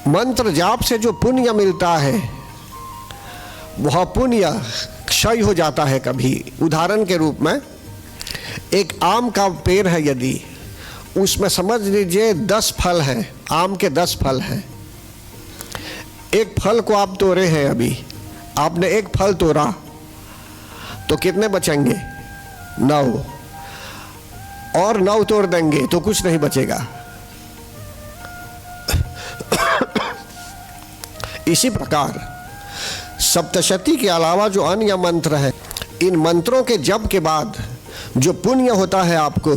मंत्र जाप से जो पुण्य मिलता है वह पुण्य क्षय हो जाता है कभी। उदाहरण के रूप में एक आम का पेड़ है, यदि उसमें समझ लीजिए 10 फल हैं, आम के 10 फल हैं। एक फल को आप तोड़े हैं, अभी आपने एक फल तोड़ा तो कितने बचेंगे? 9, और 9 तोड़ देंगे तो कुछ नहीं बचेगा। इसी प्रकार सप्तशती के अलावा जो अन्य मंत्र है, इन मंत्रों के जप के बाद जो पुण्य होता है आपको,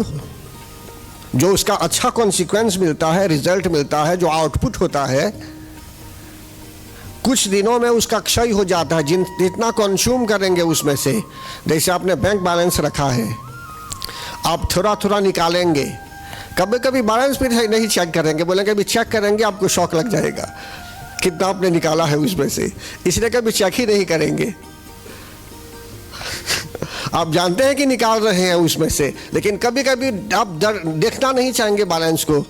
जो उसका अच्छा कॉन्सिक्वेंस मिलता है, रिजल्ट मिलता है, जो आउटपुट होता है, कुछ दिनों में उसका क्षय हो जाता है। जितना कंज्यूम करेंगे उसमें से, जैसे आपने बैंक बैलेंस रखा है, आप थोड़ा थोड़ा निकालेंगे, कभी कभी बैलेंस भी नहीं चेक करेंगे, बोलेंगे अभी चेक करेंगे, आपको शौक लग जाएगा कितना आपने निकाला है उसमें से, इसलिए कभी चेक ही नहीं करेंगे। आप जानते हैं कि निकाल रहे हैं उसमें से, लेकिन कभी कभी आप देखना नहीं चाहेंगे बैलेंस को,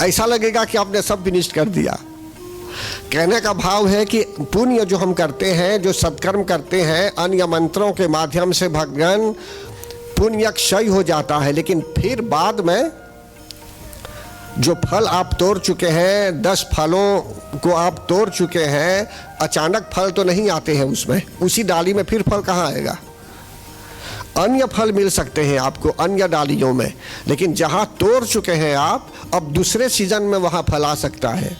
ऐसा लगेगा कि आपने सब फिनिश कर दिया। कहने का भाव है कि पुण्य जो हम करते हैं, जो सत्कर्म करते हैं, अन्य मंत्रों के माध्यम से भगवान पुण्य क्षय हो जाता है, लेकिन फिर बाद में जो फल आप तोड़ चुके हैं, 10 फलों को आप तोड़ चुके हैं, अचानक फल तो नहीं आते हैं उसमें, उसी डाली में फिर फल कहाँ आएगा? अन्य फल मिल सकते हैं आपको अन्य डालियों में, लेकिन जहाँ तोड़ चुके हैं आप, अब दूसरे सीजन में वहाँ फल आ सकता है।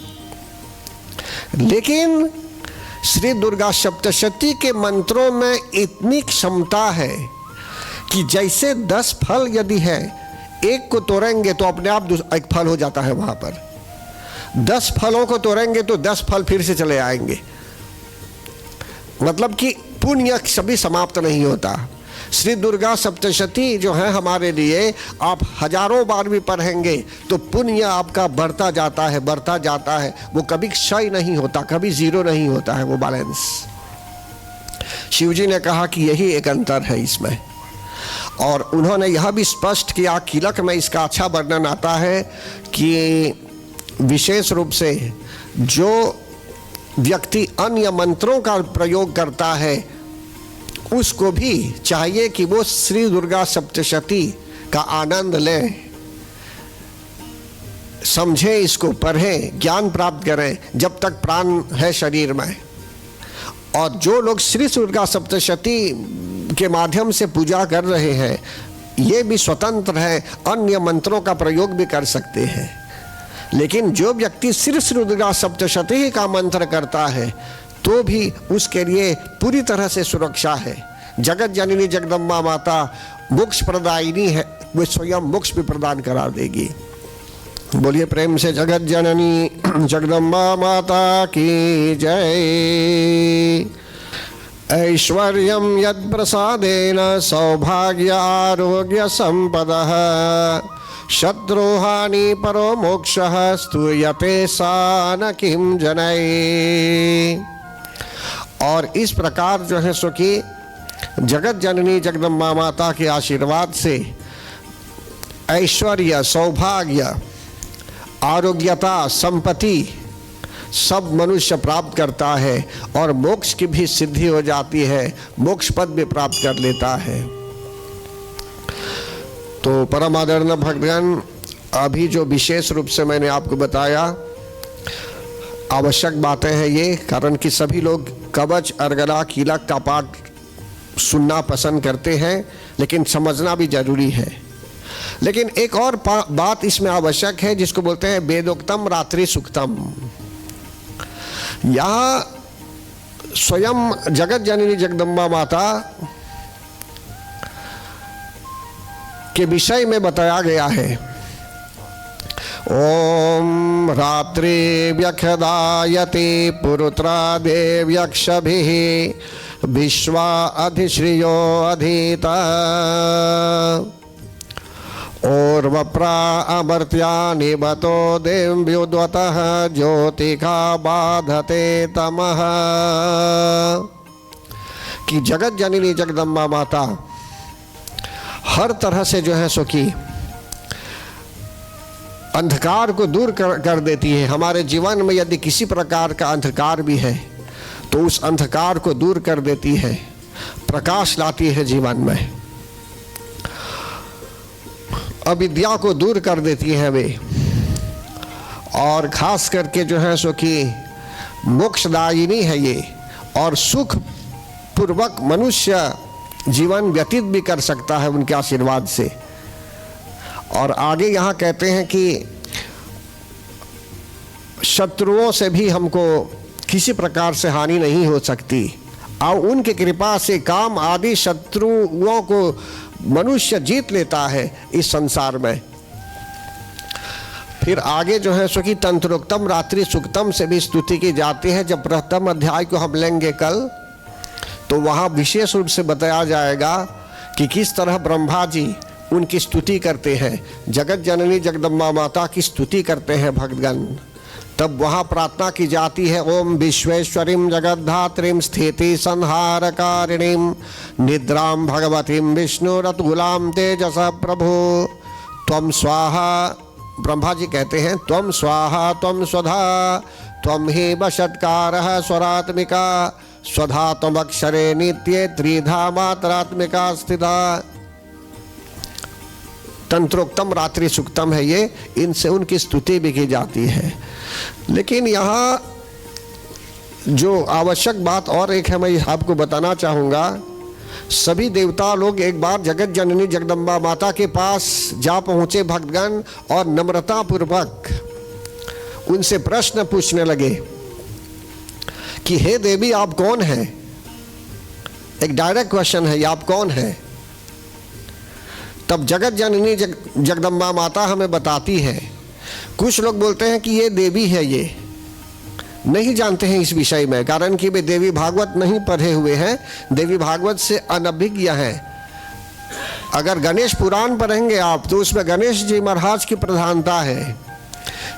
लेकिन श्री दुर्गा सप्तशती के मंत्रों में इतनी क्षमता है कि जैसे 10 फल यदि है, एक को तोड़ेंगे तो अपने आप एक फल हो जाता है वहां पर। 10 फलों को तोड़ेंगे तो 10 फल फिर से चले आएंगे। मतलब कि पुण्य कभी समाप्त नहीं होता। श्री दुर्गा सप्तशती जो है हमारे लिए, आप हजारों बार भी पढ़ेंगे तो पुण्य आपका बढ़ता जाता है, बढ़ता जाता है, वो कभी क्षय नहीं होता, कभी जीरो नहीं होता है वो बैलेंस। शिवजी ने कहा कि यही एक अंतर है इसमें, और उन्होंने यह भी स्पष्ट किया, कीलक में इसका अच्छा वर्णन आता है कि विशेष रूप से जो व्यक्ति अन्य मंत्रों का प्रयोग करता है, उसको भी चाहिए कि वो श्री दुर्गा सप्तशती का आनंद लें, समझे, इसको पढ़ें, ज्ञान प्राप्त करें जब तक प्राण है शरीर में। और जो लोग श्री दुर्गा सप्तशती के माध्यम से पूजा कर रहे हैं, ये भी स्वतंत्र है, अन्य मंत्रों का प्रयोग भी कर सकते हैं। लेकिन जो व्यक्ति श्री दुर्गा सप्तशती का मंत्र करता है, तो भी उसके लिए पूरी तरह से सुरक्षा है। जगत जननी जगदम्बा माता मोक्ष प्रदायिनी है, वो स्वयं मोक्ष भी प्रदान करा देगी। बोलिए प्रेम से जगत जननी जगदम्बा माता की जय। ऐश्वर्यं यत् प्रसादेन सौभाग्य आरोग्य संपदः शत्रुहानि परो मोक्षः स्तूयते सा न किं जनै। और इस प्रकार जो है सो कि जगत जननी जगदम्बा माता के आशीर्वाद से ऐश्वर्य, सौभाग्य, आरोग्यता, संपत्ति सब मनुष्य प्राप्त करता है, और मोक्ष की भी सिद्धि हो जाती है, मोक्ष पद भी प्राप्त कर लेता है। तो परम आदरणीय भक्तगण, अभी जो विशेष रूप से मैंने आपको बताया, आवश्यक बातें हैं ये, कारण कि सभी लोग कवच, अर्गला, कीलक का पाठ सुनना पसंद करते हैं, लेकिन समझना भी जरूरी है। लेकिन एक और बात इसमें आवश्यक है, जिसको बोलते हैं वेदोक्तम रात्रि सुक्तम। यहाँ स्वयं जगत जननी जगदम्बा माता के विषय में बताया गया है। ओम रात्रि व्यखदायते पुरुत्रा देव्यक्षभिः विश्वा अधिश्रियो अधीता ओर्वप्रा अमर्त्या निबतो देव्युद्वतः ज्योतिका बाधते तमः। कि जगत जननी जगदम्बा माता हर तरह से जो है सो कि अंधकार को दूर कर देती है। हमारे जीवन में यदि किसी प्रकार का अंधकार भी है तो उस अंधकार को दूर कर देती है, प्रकाश लाती है जीवन में। अविद्या को दूर कर देती हैं वे, और खास करके जो है सो कि मोक्षदायिनी है ये, और सुख पूर्वक मनुष्य जीवन व्यतीत भी कर सकता है उनके आशीर्वाद से। और आगे यहाँ कहते हैं कि शत्रुओं से भी हमको किसी प्रकार से हानि नहीं हो सकती, और उनकी कृपा से काम आदि शत्रुओं को मनुष्य जीत लेता है इस संसार में। फिर आगे जो है सो कि तंत्रोक्तम रात्रि सुक्तम से भी स्तुति की जाती है। जब प्रथम अध्याय को हम लेंगे कल, तो वहाँ विशेष रूप से बताया जाएगा कि किस तरह ब्रह्मा जी उनकी स्तुति करते हैं, जगत जननी जगदम्बा माता की स्तुति करते हैं भक्तगण। तब वहाँ प्रार्थना की जाती है, ओम विश्वेश्वरीं जगद्धात्रीं स्थिति संहारकारिणीं निद्रां भगवतीं विष्णुरतुलां तेजस प्रभो त्वं स्वाहा। ब्रह्मा जी कहते हैं, त्वं स्वाहा त्वं स्वधा त्वं हि वषट्कारः स्वरात्मिका स्वधा त्वमक्षरे नित्ये त्रिधा मात्रात्मिका स्थिता। तंत्रोक्तम रात्रि सुक्तम है ये, इनसे उनकी स्तुति भी की जाती है। लेकिन यहाँ जो आवश्यक बात और एक है, मैं आपको बताना चाहूँगा। सभी देवता लोग एक बार जगत जननी जगदम्बा माता के पास जा पहुँचे भक्तगण, और नम्रता पूर्वक उनसे प्रश्न पूछने लगे कि हे देवी आप कौन हैं। एक डायरेक्ट क्वेश्चन है, ये आप कौन हैं। तब जगत जननी जगदम्बा माता हमें बताती है। कुछ लोग बोलते हैं कि ये देवी है, ये नहीं जानते हैं इस विषय में, कारण कि वे देवी भागवत नहीं पढ़े हुए हैं, देवी भागवत से अनभिज्ञ हैं। अगर गणेश पुराण पढ़ेंगे आप तो उसमें गणेश जी महाराज की प्रधानता है।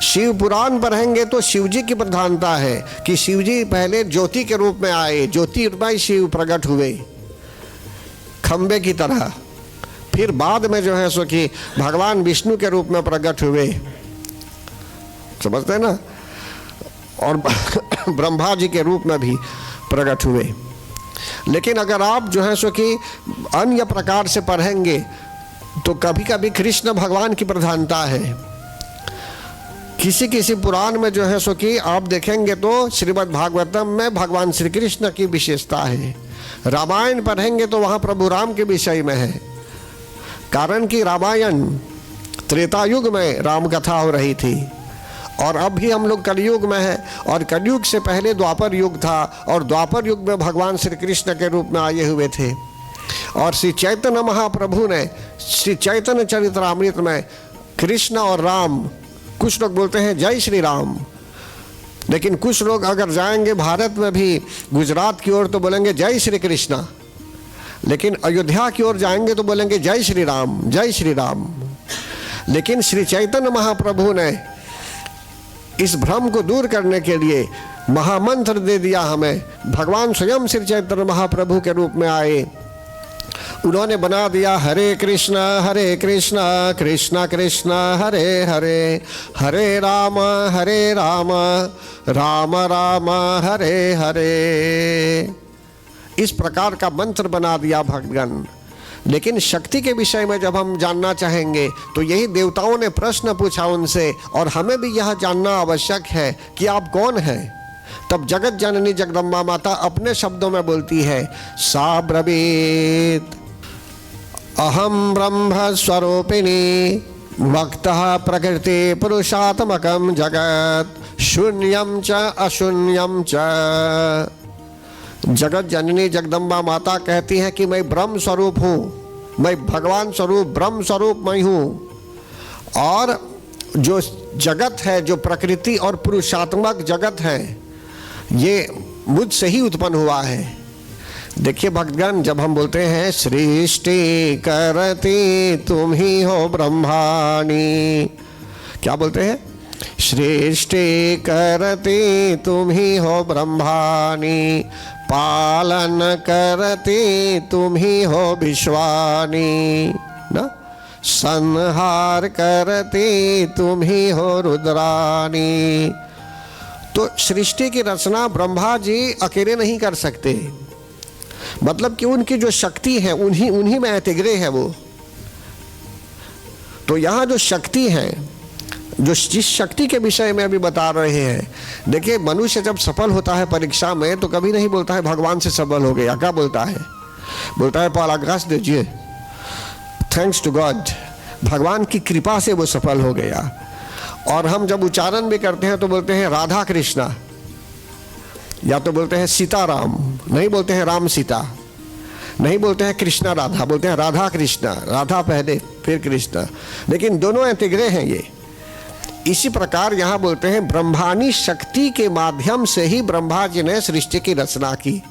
शिव पुराण पढ़ेंगे तो शिव जी की प्रधानता है कि शिव जी पहले ज्योति के रूप में आए, ज्योतिर्मय शिव प्रकट हुए खंबे की तरह, फिर बाद में जो है सो कि भगवान विष्णु के रूप में प्रकट हुए, समझते हैं ना, और ब्रह्मा जी के रूप में भी प्रकट हुए। लेकिन अगर आप जो है सो कि अन्य प्रकार से पढ़ेंगे तो कभी कभी कृष्ण भगवान की प्रधानता है। किसी किसी पुराण में जो है सो कि आप देखेंगे तो श्रीमद् भागवतम में भगवान श्री कृष्ण की विशेषता है। रामायण पढ़ेंगे तो वहाँ प्रभु राम के विषय में है, कारण कि रामायण त्रेता युग में राम कथा हो रही थी, और अब भी हम लोग कलयुग में हैं, और कलयुग से पहले द्वापर युग था, और द्वापर युग में भगवान श्री कृष्ण के रूप में आए हुए थे। और श्री चैतन्य महाप्रभु ने श्री चैतन्य चरितमृत में कृष्ण और राम, कुछ लोग बोलते हैं जय श्री राम, लेकिन कुछ लोग अगर जाएंगे भारत में भी गुजरात की ओर तो बोलेंगे जय श्री कृष्ण, लेकिन अयोध्या की ओर जाएंगे तो बोलेंगे जय श्री राम जय श्री राम। लेकिन श्री चैतन्य महाप्रभु ने इस भ्रम को दूर करने के लिए महामंत्र दे दिया हमें। भगवान स्वयं श्री चैतन्य महाप्रभु के रूप में आए, उन्होंने बना दिया हरे कृष्ण कृष्ण कृष्ण हरे हरे, हरे राम राम राम हरे हरे। इस प्रकार का मंत्र बना दिया भक्तगण। लेकिन शक्ति के विषय में जब हम जानना चाहेंगे तो यही देवताओं ने प्रश्न पूछा उनसे, और हमें भी यह जानना आवश्यक है कि आप कौन हैं। तब जगत जननी जगदम्बा माता अपने शब्दों में बोलती है, सा ब्रवीत अहम ब्रह्म स्वरूपिणी भक्तः प्रकृति पुरुषात्मकं जगत शून्यं च अशून्यं च। जगत जननी जगदम्बा माता कहती हैं कि मैं ब्रह्म स्वरूप हूँ, मैं भगवान स्वरूप ब्रह्म स्वरूप मैं हूँ, और जो जगत है, जो प्रकृति और पुरुषात्मक जगत है, ये मुझसे ही उत्पन्न हुआ है। देखिए भक्तगण, जब हम बोलते हैं सृष्टि करती तुम ही हो ब्रह्माणी, क्या बोलते हैं? सृष्टि करती तुम ही हो ब्रह्माणी, पालन करती तुम ही हो विश्वानी, ना, संहार करती तुम ही हो रुद्रानी। तो सृष्टि की रचना ब्रह्मा जी अकेले नहीं कर सकते, मतलब कि उनकी जो शक्ति है उन्हीं में अतिग्रह है वो। तो यहाँ जो शक्ति है, जो जिस शक्ति के विषय में अभी बता रहे हैं, देखिए मनुष्य जब सफल होता है परीक्षा में तो कभी नहीं बोलता है भगवान से सफल हो गया, क्या बोलता है? बोलता है पराकाश दीजिए, थैंक्स टू गॉड, भगवान की कृपा से वो सफल हो गया। और हम जब उच्चारण भी करते हैं तो बोलते हैं राधा कृष्णा, या तो बोलते हैं सीताराम, नहीं बोलते हैं राम सीता, नहीं बोलते हैं कृष्णा राधा, बोलते हैं राधा कृष्णा, राधा पहले फिर कृष्णा, लेकिन दोनों एंटिग्रे हैं ये। इसी प्रकार यहाँ बोलते हैं ब्रह्मानी शक्ति के माध्यम से ही ब्रह्मा जी ने सृष्टि की रचना की,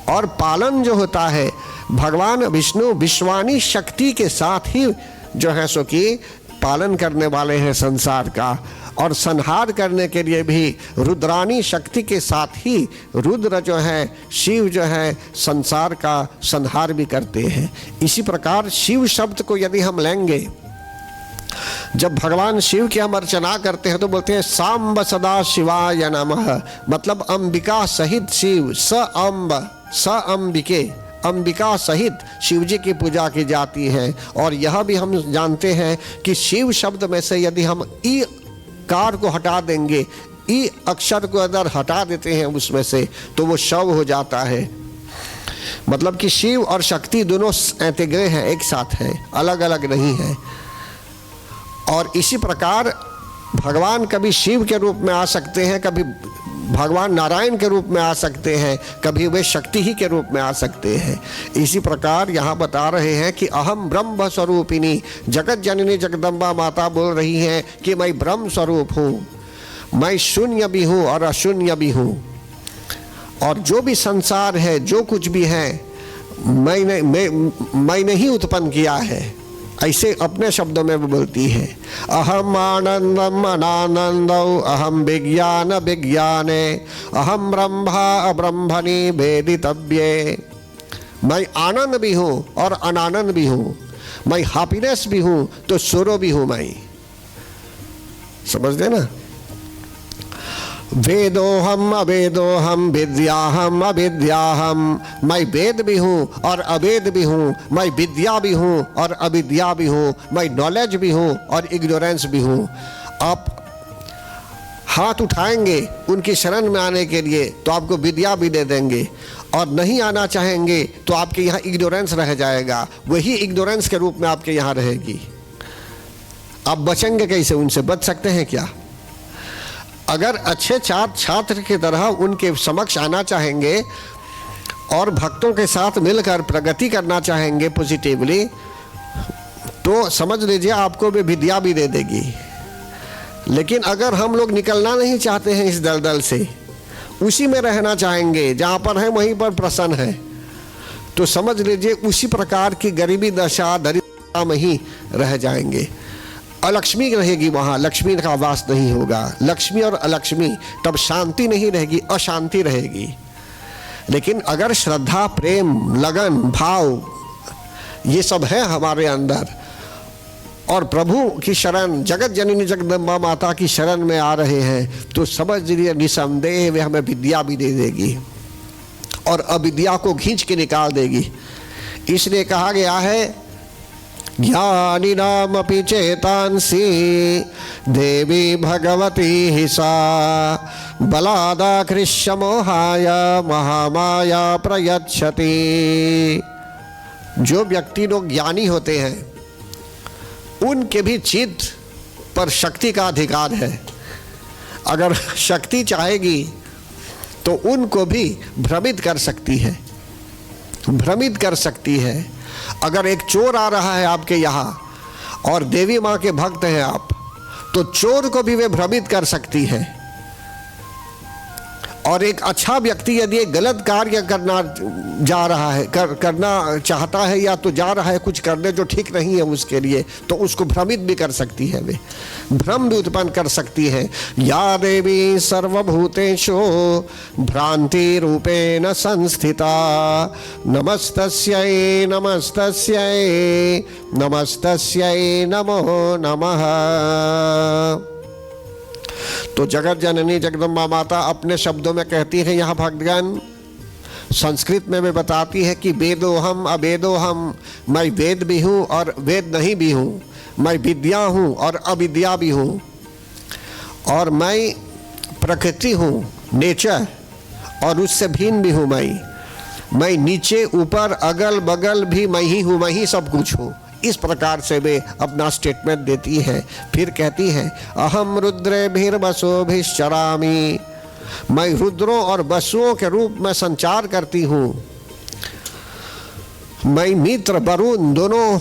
और पालन जो होता है भगवान विष्णु विश्वानी शक्ति के साथ ही जो है सो कि पालन करने वाले हैं संसार का, और संहार करने के लिए भी रुद्रानी शक्ति के साथ ही रुद्र जो है, शिव जो है, संसार का संहार भी करते हैं। इसी प्रकार शिव शब्द को यदि हम लेंगे, जब भगवान शिव की हम अर्चना करते हैं तो बोलते हैं सांब सदा शिवाय नमः, मतलब अंबिका सहित शिव, स अंबिके, अंबिका सहित शिव जी की पूजा की जाती है। और यह भी हम जानते हैं कि शिव शब्द में से यदि हम ई कार को हटा देंगे, ई अक्षर को अगर हटा देते हैं उसमें से, तो वो शव हो जाता है। मतलब कि शिव और शक्ति दोनों एंटिग्रे हैं, एक साथ हैं, अलग अलग नहीं है। और इसी प्रकार भगवान कभी शिव के रूप में आ सकते हैं, कभी भगवान नारायण के रूप में आ सकते हैं, कभी वे शक्ति ही के रूप में आ सकते हैं। इसी प्रकार यहाँ बता रहे हैं कि अहम ब्रह्म स्वरूपिणी, जगत जननी जगदम्बा माता बोल रही हैं कि मैं ब्रह्म स्वरूप हूँ, मैं शून्य भी हूँ और अशून्य भी हूँ, और जो भी संसार है, जो कुछ भी है, मैंने ही उत्पन्न किया है, ऐसे अपने शब्दों में वो बोलती है। अहम आनंदम अनानंदौ, अहम विज्ञान विज्ञाने, अहम ब्रह्मा ब्रह्मणि वेदितव्ये। मैं आनंद भी हूँ और अनानंद भी हूँ, मैं हैप्पीनेस भी हूँ तो सुरो भी हूँ मैं, समझते ना। वेदोहम अवेदोहम विद्याहम अविद्याहम, मैं वेद भी हूँ और अवेद भी हूँ, मैं विद्या भी हूँ और अविद्या भी हूँ, मैं नॉलेज भी हूँ और इग्नोरेंस भी हूँ। आप हाथ उठाएंगे उनकी शरण में आने के लिए तो आपको विद्या भी दे देंगे, और नहीं आना चाहेंगे तो आपके यहाँ इग्नोरेंस रह जाएगा, वही इग्नोरेंस के रूप में आपके यहाँ रहेगी। आप बचेंगे कैसे? उनसे बच सकते हैं क्या? अगर अच्छे छात्र की तरह उनके समक्ष आना चाहेंगे और भक्तों के साथ मिलकर प्रगति करना चाहेंगे पॉजिटिवली, तो समझ लीजिए आपको भी विद्या भी दे देगी। लेकिन अगर हम लोग निकलना नहीं चाहते हैं इस दलदल से, उसी में रहना चाहेंगे, जहाँ पर है वहीं पर प्रसन्न है, तो समझ लीजिए उसी प्रकार की गरीबी दशा दरिद्रता में ही रह जाएंगे। अलक्ष्मी रहेगी वहाँ, लक्ष्मी का वास नहीं होगा। लक्ष्मी और अलक्ष्मी, तब शांति नहीं रहेगी, अशांति रहेगी। लेकिन अगर श्रद्धा, प्रेम, लगन, भाव ये सब है हमारे अंदर, और प्रभु की शरण, जगत जननी जगदम्बा माता की शरण में आ रहे हैं, तो समझ लीजिए निसंदेह वे हमें विद्या भी दे देगी और अविद्या को खींच के निकाल देगी। इसलिए कहा गया है ज्ञानिनामपि चेतांसि देवी भगवती ही सा बलादाकृष्य मोहाय महामाया प्रयच्छति। जो व्यक्ति लोग ज्ञानी होते हैं उनके भी चित्त पर शक्ति का अधिकार है। अगर शक्ति चाहेगी तो उनको भी भ्रमित कर सकती है, भ्रमित कर सकती है। अगर एक चोर आ रहा है आपके यहाँ और देवी माँ के भक्त हैं आप, तो चोर को भी वे भ्रमित कर सकती है। और एक अच्छा व्यक्ति यदि एक गलत कार्य करना जा रहा है, करना चाहता है, या तो जा रहा है कुछ करने जो ठीक नहीं है उसके लिए, तो उसको भ्रमित भी कर सकती है, वे भ्रम भी उत्पन्न कर सकती है। या देवी सर्वभूतेषु भ्रांति रूपेण संस्थिता नमस्तस्यै नमस्तस्यै नमस्तस्यै नमो नमः। तो जगत जननी जगदम्बा माता अपने शब्दों में कहती है यहाँ भक्तगण संस्कृत में बताती है कि वेदो हम अवेदो हम, मैं वेद भी हूँ और वेद नहीं भी हूँ, मैं विद्या हूँ और अविद्या भी हूँ, और मैं प्रकृति हूँ नेचर और उससे भिन्न भी हूँ। मैं नीचे ऊपर अगल बगल भी मैं ही हूँ, मैं ही सब कुछ हूँ। इस प्रकार से वे अपना स्टेटमेंट देती है। फिर कहती है अहम रुद्रेभिर्वसुभिश्चरामि, मैं रुद्रों और वसुओं के रूप में संचार करती हूँ। मैं मित्र वरुण दोनों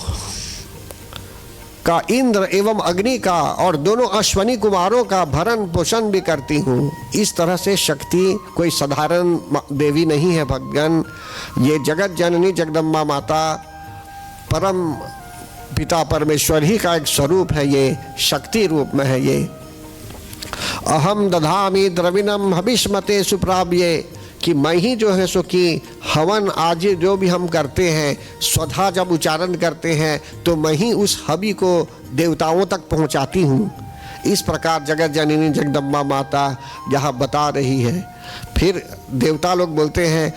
का, इंद्र एवं अग्नि का और दोनों अश्वनी कुमारों का भरण पोषण भी करती हूँ। इस तरह से शक्ति कोई साधारण देवी नहीं है भगवान, ये जगत जननी जगदम्बा माता परम पिता परमेश्वर ही का एक स्वरूप है, ये शक्ति रूप में है। ये अहम दधामि द्रविणम हविष्मते सुप्राव्ये, कि मैं ही जो है सो कि हवन आज जो भी हम करते हैं, स्वधा जब उच्चारण करते हैं तो मैं ही उस हवि को देवताओं तक पहुंचाती हूँ। इस प्रकार जगत जननी जगदम्बा माता यहाँ बता रही है। फिर देवता लोग बोलते हैं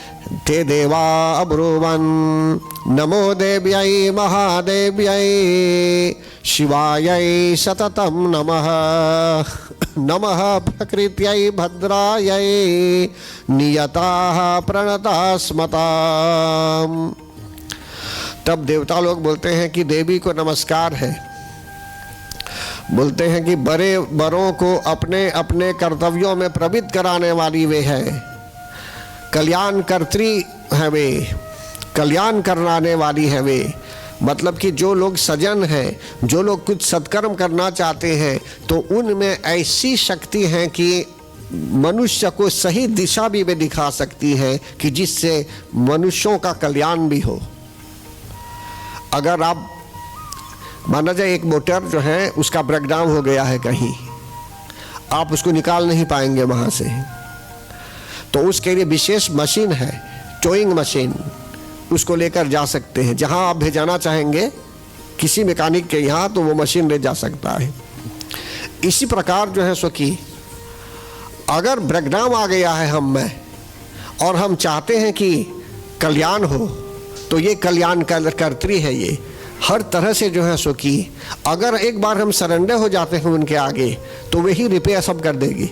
ते देवा अब्रुवन नमो देव्यै महादेव्यै शिवायै सततम नमः नमः प्रकृत्यै भद्रायै नियताः प्रणतास्मताम्। तब देवता लोग बोलते हैं कि देवी को नमस्कार है, बोलते हैं कि बड़े बड़ों को अपने अपने कर्तव्यों में प्रवृत्त कराने वाली वे है, कल्याणकर्त्री है वे, कल्याण कराने वाली है वे। मतलब कि जो लोग सजन हैं, जो लोग कुछ सत्कर्म करना चाहते हैं, तो उनमें ऐसी शक्ति है कि मनुष्य को सही दिशा भी वे दिखा सकती है कि जिससे मनुष्यों का कल्याण भी हो। अगर आप माना जाए एक मोटर जो है उसका ब्रेकडाउन हो गया है कहीं, आप उसको निकाल नहीं पाएंगे वहाँ से, तो उसके लिए विशेष मशीन है, टोइंग मशीन, उसको लेकर जा सकते हैं जहाँ आप भेजाना चाहेंगे किसी मैकेनिक के यहाँ, तो वो मशीन ले जा सकता है। इसी प्रकार जो है सो कि अगर ब्रेकडाउन आ गया है हम में और हम चाहते हैं कि कल्याण हो, तो ये कल्याण कर्त्री है। ये हर तरह से जो है सो कि अगर एक बार हम सरेंडर हो जाते हैं उनके आगे, तो वही रिपेयर सब कर देगी।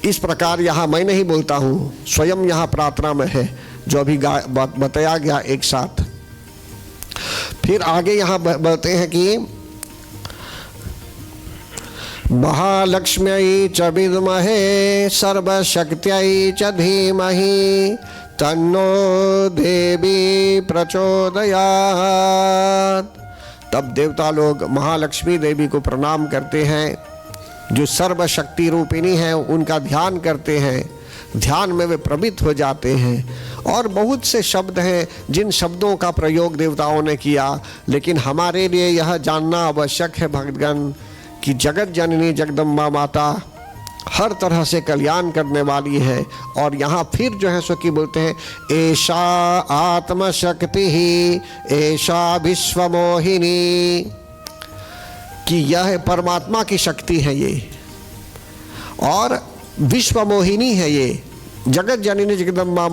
इस प्रकार यहाँ मैं नहीं बोलता हूँ, स्वयं यहाँ प्रार्थना में है जो अभी बताया गया एक साथ। फिर आगे यहाँ बोलते हैं कि महालक्ष्म्यै च विद्महे सर्वशक्त्यै च धीमहि तन्नो देवी प्रचोदयात्। तब देवता लोग महालक्ष्मी देवी को प्रणाम करते हैं, जो सर्वशक्ति रूपिणी है, उनका ध्यान करते हैं। ध्यान में वे प्रवृत्त हो जाते हैं। और बहुत से शब्द हैं जिन शब्दों का प्रयोग देवताओं ने किया, लेकिन हमारे लिए यह जानना आवश्यक है भक्तगण कि जगत जननी जगदम्बा माता हर तरह से कल्याण करने वाली है। और यहाँ फिर जो है सो कि बोलते हैं एषा आत्मशक्ति ही एषा विश्वमोहिनी, कि यह परमात्मा की शक्ति है ये, और विश्वमोहिनी है ये। जगत जननी जगदम्बा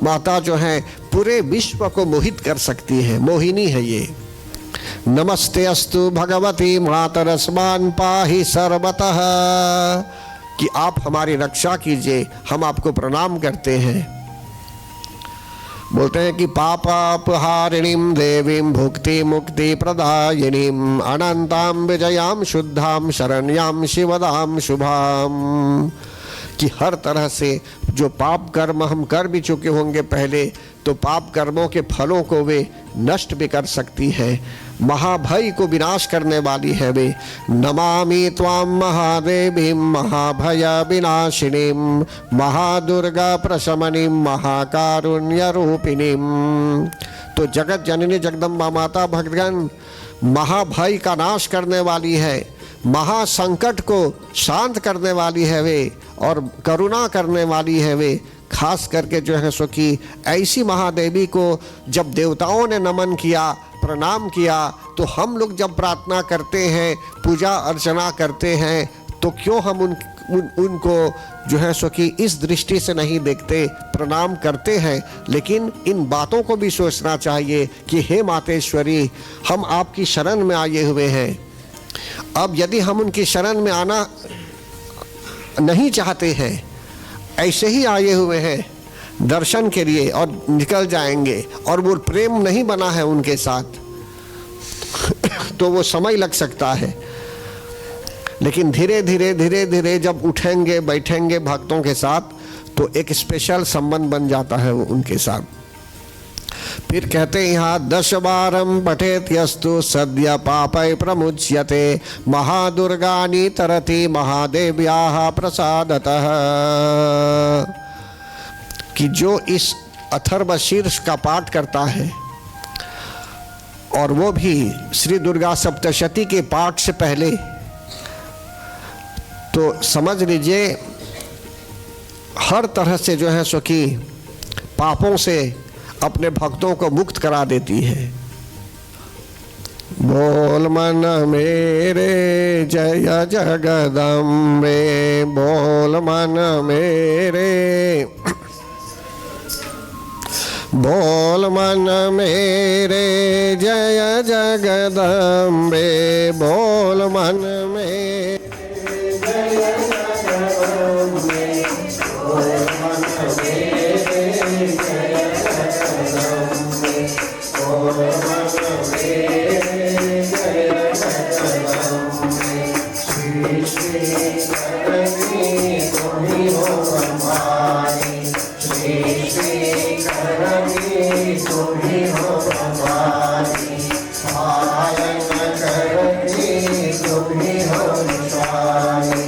माता जो है पूरे विश्व को मोहित कर सकती है, मोहिनी है ये। नमस्ते अस्तु भगवती मातरस्मान् पाहि सर्वतः, कि आप हमारी रक्षा कीजिए, हम आपको प्रणाम करते हैं। बोलते हैं कि पापापहारिणीं देवीं भुक्ति मुक्ति प्रदायिनीं अनंतां विजयां शुद्धां शरण्यां शिवदां शुभां, कि हर तरह से जो पाप कर्म हम कर भी चुके होंगे पहले, तो पाप कर्मों के फलों को वे नष्ट भी कर सकती है। महाभय को विनाश करने वाली है वे। नमामि त्वां महादेवीं महाभय विनाशिनीं महादुर्गा प्रशमनीं महाकारुण्य रूपिणीं। तो जगत जननी जगदम्बा माता भक्तगण महाभय का नाश करने वाली है, महासंकट को शांत करने वाली है वे, और करुणा करने वाली है वे। खास करके जो है सो कि ऐसी महादेवी को जब देवताओं ने नमन किया, प्रणाम किया, तो हम लोग जब प्रार्थना करते हैं, पूजा अर्चना करते हैं, तो क्यों हम उनको जो है सो कि इस दृष्टि से नहीं देखते, प्रणाम करते हैं, लेकिन इन बातों को भी सोचना चाहिए कि हे मातेश्वरी, हम आपकी शरण में आए हुए हैं। अब यदि हम उनकी शरण में आना नहीं चाहते हैं, ऐसे ही आए हुए हैं दर्शन के लिए और निकल जाएंगे, और वो प्रेम नहीं बना है उनके साथ, तो वो समय लग सकता है। लेकिन धीरे धीरे धीरे धीरे जब उठेंगे बैठेंगे भक्तों के साथ, तो एक स्पेशल संबंध बन जाता है वो उनके साथ। फिर कहते हैं यहाँ 10 बारम पठेत यस्तु सद्य पापै प्रमुच्यते महादुर्गानि तरति महादेव्याः प्रसादतः, कि जो इस अथर्वशीर्ष का पाठ करता है, और वो भी श्री दुर्गा सप्तशती के पाठ से पहले, तो समझ लीजिए हर तरह से जो है सो कि पापों से अपने भक्तों को मुक्त करा देती है। बोल मन मेरे जय जगदम्बे, बोल मन मेरे, बोल मन मेरे जय जगदम्बे, बोल मन मेरे जय जगदम्बे, बोल मन मेरे जय जगदम्बे, बोल मन मेरे जय जगदम्बे, श्री श्री करनी तुम्ही हो हमारी, श्री श्री करनी तुम्ही हो हमारी, पालन करनी तुम्ही हो निशानी,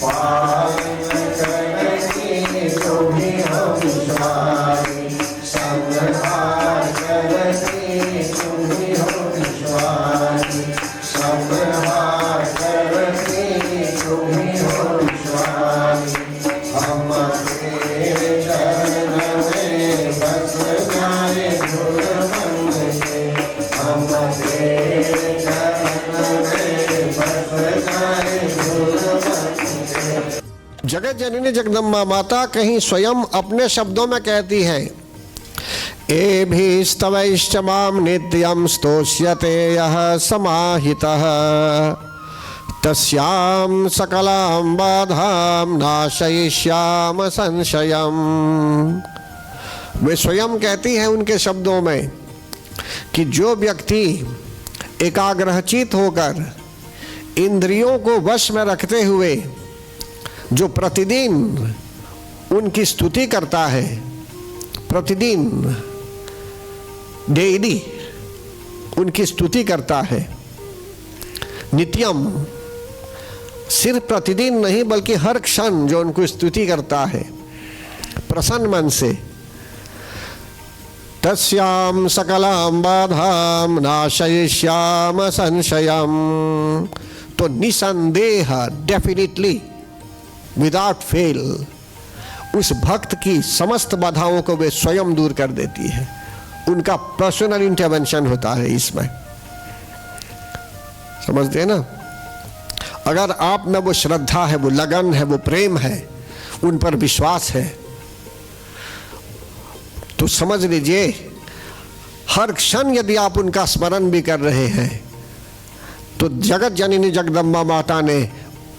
पालन करनी तुम्ही हो निशानी, संहार करनी तुम्ही हो निशानी, संहार करनी तुम्ही हो निशानी, हम तेरे चरण में बस जाए धुल मन से, हम तेरे चरण में बस जाए धुल मन से। जगत जननी जगदम्बा माता कहीं स्वयं अपने शब्दों में कहती है, एभिस्तवैश्च मां नित्यं स्तोष्यते यः समाहितः, तस्यां सकलां बाधां नाशयिष्याम संशयम्। वे स्वयं कहती है उनके शब्दों में कि जो व्यक्ति एकाग्रचित होकर इंद्रियों को वश में रखते हुए जो प्रतिदिन उनकी स्तुति करता है, प्रतिदिन डेली उनकी स्तुति करता है, नित्यम, सिर्फ प्रतिदिन नहीं बल्कि हर क्षण जो उनको स्तुति करता है प्रसन्न मन से, तस्याम सकलाम बाधाम नाशयिष्याम संशयम, तो निसंदेह, डेफिनेटली, विदाउट फेल, उस भक्त की समस्त बाधाओं को वे स्वयं दूर कर देती है। उनका पर्सनल इंटरवेंशन होता है इसमें, समझते हैं ना। अगर आप में वो श्रद्धा है, वो लगन है, वो प्रेम है, उन पर विश्वास है, तो समझ लीजिए हर क्षण यदि आप उनका स्मरण भी कर रहे हैं, तो जगत जननी जगदम्बा माता ने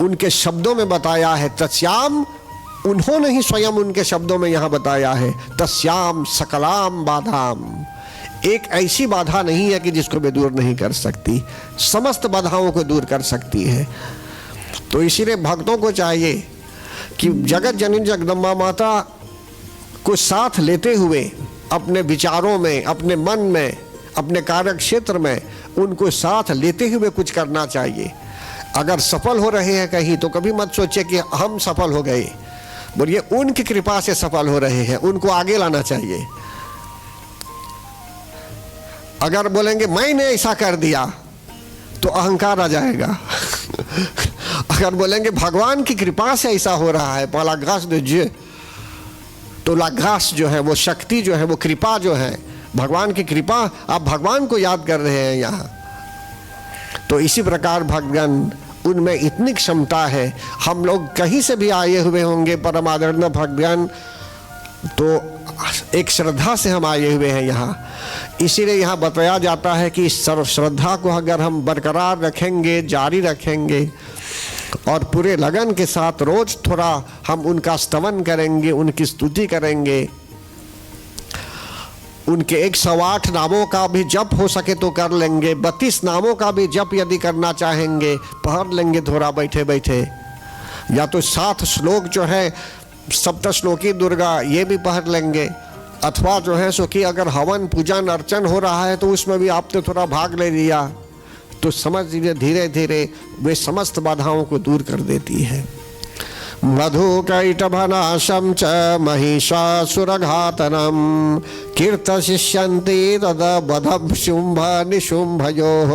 उनके शब्दों में बताया है, तस्याम, उन्होंने ही स्वयं उनके शब्दों में यहाँ बताया है, तस्याम सकलाम बाधाम, एक ऐसी बाधा नहीं है कि जिसको वे दूर नहीं कर सकती, समस्त बाधाओं को दूर कर सकती है। तो इसीलिए भक्तों को चाहिए कि जगत जननी जगदम्बा माता को साथ लेते हुए अपने विचारों में, अपने मन में, अपने कार्य क्षेत्र में उनको साथ लेते हुए कुछ करना चाहिए। अगर सफल हो रहे हैं कहीं तो कभी मत सोचे कि हम सफल हो गए, बोलिए उनकी कृपा से सफल हो रहे हैं, उनको आगे लाना चाहिए। अगर बोलेंगे मैंने ऐसा कर दिया तो अहंकार आ जाएगा। अगर बोलेंगे भगवान की कृपा से ऐसा हो रहा है, पहला ग्रास दीजिए, तो लाग्रास जो है, वो शक्ति जो है, वो कृपा जो है, भगवान की कृपा, आप भगवान को याद कर रहे हैं यहाँ। तो इसी प्रकार भक्तगण उनमें इतनी क्षमता है। हम लोग कहीं से भी आए हुए होंगे परम आदरणीय भक्तगण, तो एक श्रद्धा से हम आए हुए हैं यहाँ, इसीलिए यहाँ बताया जाता है कि इस श्रद्धा को अगर हम बरकरार रखेंगे, जारी रखेंगे और पूरे लगन के साथ रोज थोड़ा हम उनका स्तवन करेंगे, उनकी स्तुति करेंगे, उनके 108 नामों का भी जप हो सके तो कर लेंगे, 32 नामों का भी जप यदि करना चाहेंगे पढ़ लेंगे थोड़ा बैठे बैठे, या तो 7 श्लोक जो है सप्तश्लोकी दुर्गा ये भी पढ़ लेंगे, अथवा जो है सो कि अगर हवन पूजन अर्चन हो रहा है तो उसमें भी आपने थोड़ा भाग ले लिया, तो समझ लीजिए धीरे धीरे वे समस्त बाधाओं को दूर कर देती है। मधु कैटभनाशं च महिषासुरघातनं कीर्तशिष्यन्ति तद्वधं शुंभ निशुंभयोः।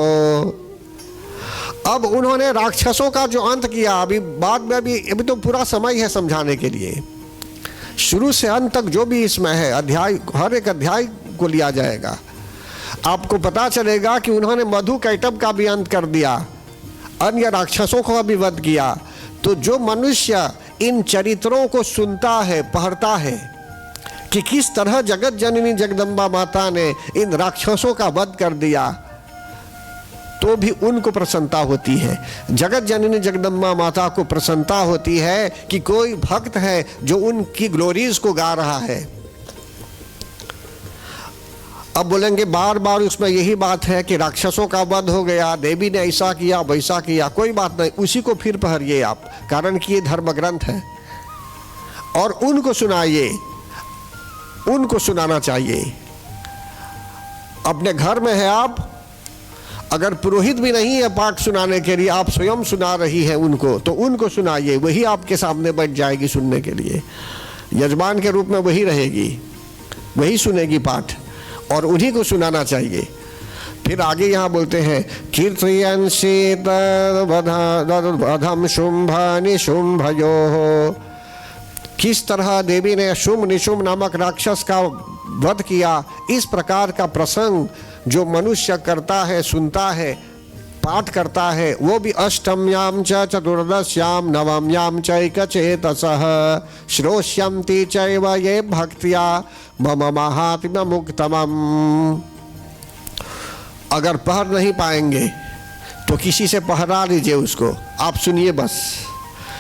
अब उन्होंने राक्षसों का जो अंत किया, अभी बाद में अभी तो पूरा समय है समझाने के लिए, शुरू से अंत तक जो भी इसमें है अध्याय, हर एक अध्याय को लिया जाएगा, आपको पता चलेगा कि उन्होंने मधु कैटभ का भी अंत कर दिया, अन्य राक्षसों का भी वध किया। तो जो मनुष्य इन चरित्रों को सुनता है, पढ़ता है कि किस तरह जगत जननी जगदम्बा माता ने इन राक्षसों का वध कर दिया, तो भी उनको प्रसन्नता होती है। जगत जननी जगदम्बा माता को प्रसन्नता होती है कि कोई भक्त है जो उनकी ग्लोरीज को गा रहा है। अब बोलेंगे बार बार उसमें यही बात है कि राक्षसों का वध हो गया, देवी ने ऐसा किया वैसा किया, कोई बात नहीं, उसी को फिर पढ़िए आप, कारण कि ये धर्म ग्रंथ है और उनको सुनाइए, उनको सुनाना चाहिए। अपने घर में है आप, अगर पुरोहित भी नहीं है पाठ सुनाने के लिए, आप स्वयं सुना रही है उनको, तो उनको सुनाइए, वही आपके सामने बैठ जाएगी सुनने के लिए, यजमान के रूप में वही रहेगी, वही सुनेगी पाठ और उन्हीं को सुनाना चाहिए। फिर आगे यहाँ बोलते हैं कीर्तयन्सि तद्वधं शुंभ निशुंभयोः। किस तरह देवी ने शुंभ निशुंभ नामक राक्षस का वध किया, इस प्रकार का प्रसंग जो मनुष्य करता है, सुनता है, पाठ करता है, वो भी अष्टम्यां च चतुर्दश्यां नवम्यां चैकचेतसः श्रोष्यन्ति चैव ये भक्त्या मम महात्म्यमुक्तमम्। अगर पढ़ नहीं पाएंगे तो किसी से पढ़ा लीजिए उसको, आप सुनिए बस,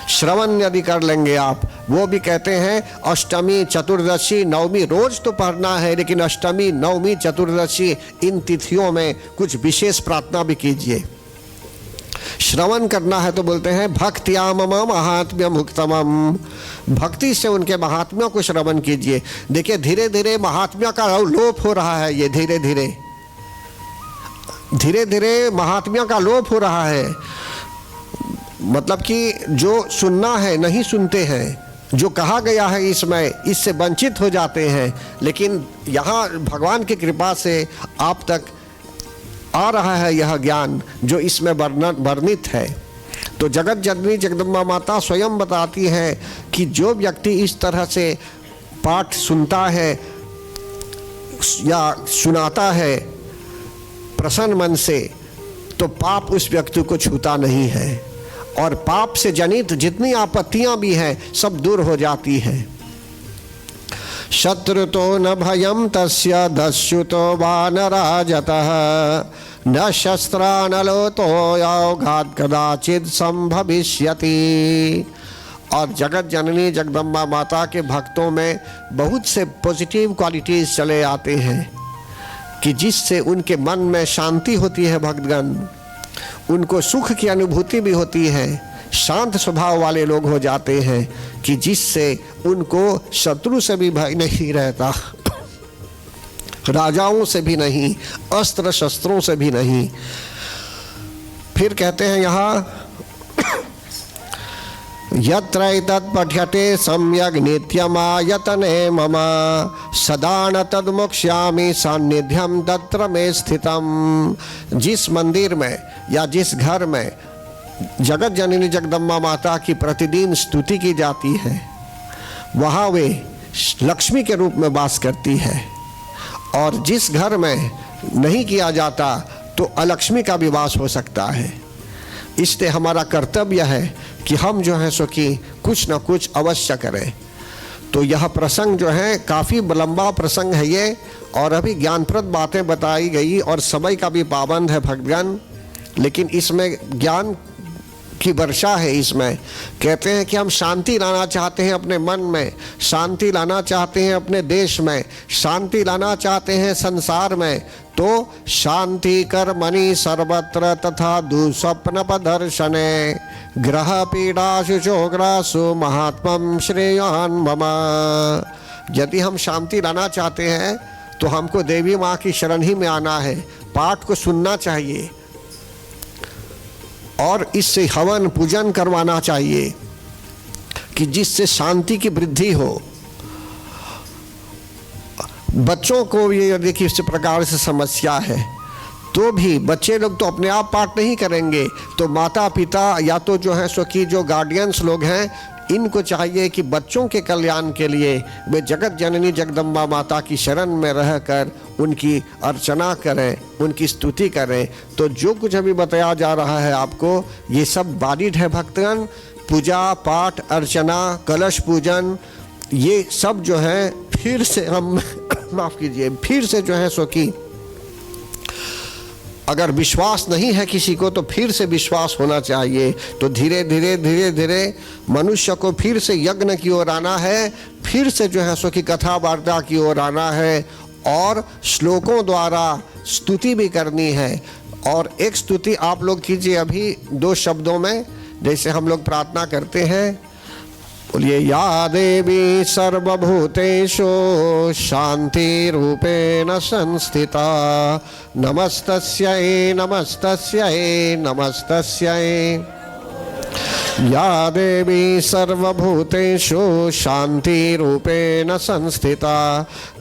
श्रवण यदि कर लेंगे आप, वो भी कहते हैं अष्टमी चतुर्दशी नवमी रोज तो पढ़ना है, लेकिन अष्टमी नवमी चतुर्दशी इन तिथियों में कुछ विशेष प्रार्थना भी कीजिए। श्रवण करना है तो बोलते हैं भक्त्या मम महात्म्यम मुक्तमम्, भक्ति से उनके महात्म्यों को श्रवण कीजिए। देखिए धीरे धीरे महात्म्य का लोप हो रहा है, ये धीरे धीरे महात्म्य का लोप हो रहा है। मतलब कि जो सुनना है नहीं सुनते हैं, जो कहा गया है इसमें, इससे वंचित हो जाते हैं। लेकिन यहाँ भगवान की कृपा से आप तक आ रहा है यह ज्ञान जो इसमें वर्णित है। तो जगत जननी जगदम्बा माता स्वयं बताती है कि जो व्यक्ति इस तरह से पाठ सुनता है या सुनाता है प्रसन्न मन से, तो पाप उस व्यक्ति को छूता नहीं है और पाप से जनित जितनी आपत्तियां भी हैं सब दूर हो जाती हैं। शत्रुतो न भयं तस्य दस्युतो वानराजतः न शस्त्रानलोतो योगात् कदाचित् संभविष्यति। और जगत जननी जगदम्बा माता के भक्तों में बहुत से पॉजिटिव क्वालिटीज चले आते हैं कि जिससे उनके मन में शांति होती है, भक्तगण उनको सुख की अनुभूति भी होती है, शांत स्वभाव वाले लोग हो जाते हैं कि जिससे उनको शत्रु से भी भय नहीं रहता, राजाओं से भी नहीं, अस्त्र शस्त्रों से भी नहीं। फिर कहते हैं यहाँ यत्रैतत् पठ्यते सम्यग् नित्यमायतने मम सदा न तद्मोक्ष्यामि सान्निध्यं तत्र मे स्थितम्। जिस मंदिर में या जिस घर में जगत जननी जगदम्बा माता की प्रतिदिन स्तुति की जाती है, वहाँ वे लक्ष्मी के रूप में वास करती है, और जिस घर में नहीं किया जाता तो अलक्ष्मी का भी वास हो सकता है। इसलिए हमारा कर्तव्य है कि हम जो है सो कि कुछ ना कुछ अवश्य करें। तो यह प्रसंग जो है काफ़ी लंबा प्रसंग है ये, और अभी ज्ञानप्रद बातें बताई गई और समय का भी पाबंद है भक्तगण, लेकिन इसमें ज्ञान की वर्षा है। इसमें कहते हैं कि हम शांति लाना चाहते हैं अपने मन में, शांति लाना चाहते हैं अपने देश में, शांति लाना चाहते हैं संसार में, तो शांति कर मणि सर्वत्र तथा दुस्वप्न दर्शने ग्रह पीड़ाशु चोग्रासु महात्मम श्रेयान मम। यदि हम शांति लाना चाहते हैं तो हमको देवी माँ की शरण ही में आना है, पाठ को सुनना चाहिए और इससे हवन पूजन करवाना चाहिए कि जिससे शांति की वृद्धि हो। बच्चों को ये यदि किसी प्रकार से समस्या है तो भी बच्चे लोग तो अपने आप पाठ नहीं करेंगे, तो माता पिता या तो जो है सो कि जो गार्डियंस लोग हैं, इनको चाहिए कि बच्चों के कल्याण के लिए वे जगत जननी जगदम्बा माता की शरण में रहकर उनकी अर्चना करें, उनकी स्तुति करें। तो जो कुछ अभी बताया जा रहा है आपको, ये सब वैलिड है भक्तगण। पूजा पाठ अर्चना कलश पूजन ये सब जो है फिर से हम माफ़ कीजिए, फिर से जो है सो कि अगर विश्वास नहीं है किसी को तो फिर से विश्वास होना चाहिए। तो धीरे धीरे धीरे धीरे मनुष्य को फिर से यज्ञ की ओर आना है, फिर से जो है सो कि कथा वार्ता की ओर आना है, और श्लोकों द्वारा स्तुति भी करनी है। और एक स्तुति आप लोग कीजिए अभी 2 शब्दों में, जैसे हम लोग प्रार्थना करते हैं, बोलिए या देवी सर्वभूतेषु शांति रूपेण संस्थिता नमस्तस्यै नमस्तस्यै नमस्तस्यै। या देवी सर्वभूतेषु शांति रूपेण संस्थिता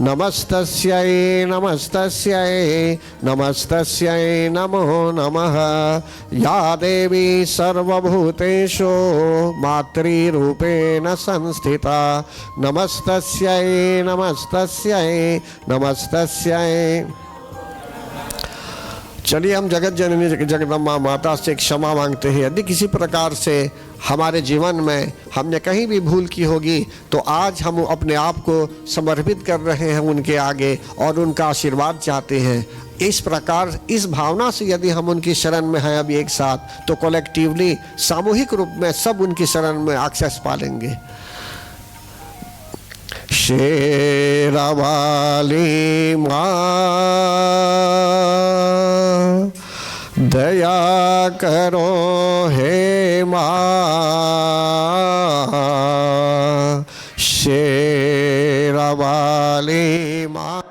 नमस्तस्यै नमस्तस्यै नमस्तस्यै नमो नमः। या देवी सर्वभूतेषु मातृरूपेण संस्थिता नमस्तस्यै नमस्तस्यै नमस्तस्यै। चलिए हम जगत जननी जगदम्बा माता से क्षमा मांगते हैं। यदि किसी प्रकार से हमारे जीवन में हमने कहीं भी भूल की होगी तो आज हम अपने आप को समर्पित कर रहे हैं उनके आगे और उनका आशीर्वाद चाहते हैं। इस प्रकार इस भावना से यदि हम उनकी शरण में हैं अभी एक साथ, तो कलेक्टिवली सामूहिक रूप में सब उनकी शरण में एक्सेस पालेंगे। शेरावाली माँ दया करो हे माँ, शेरावाली माँ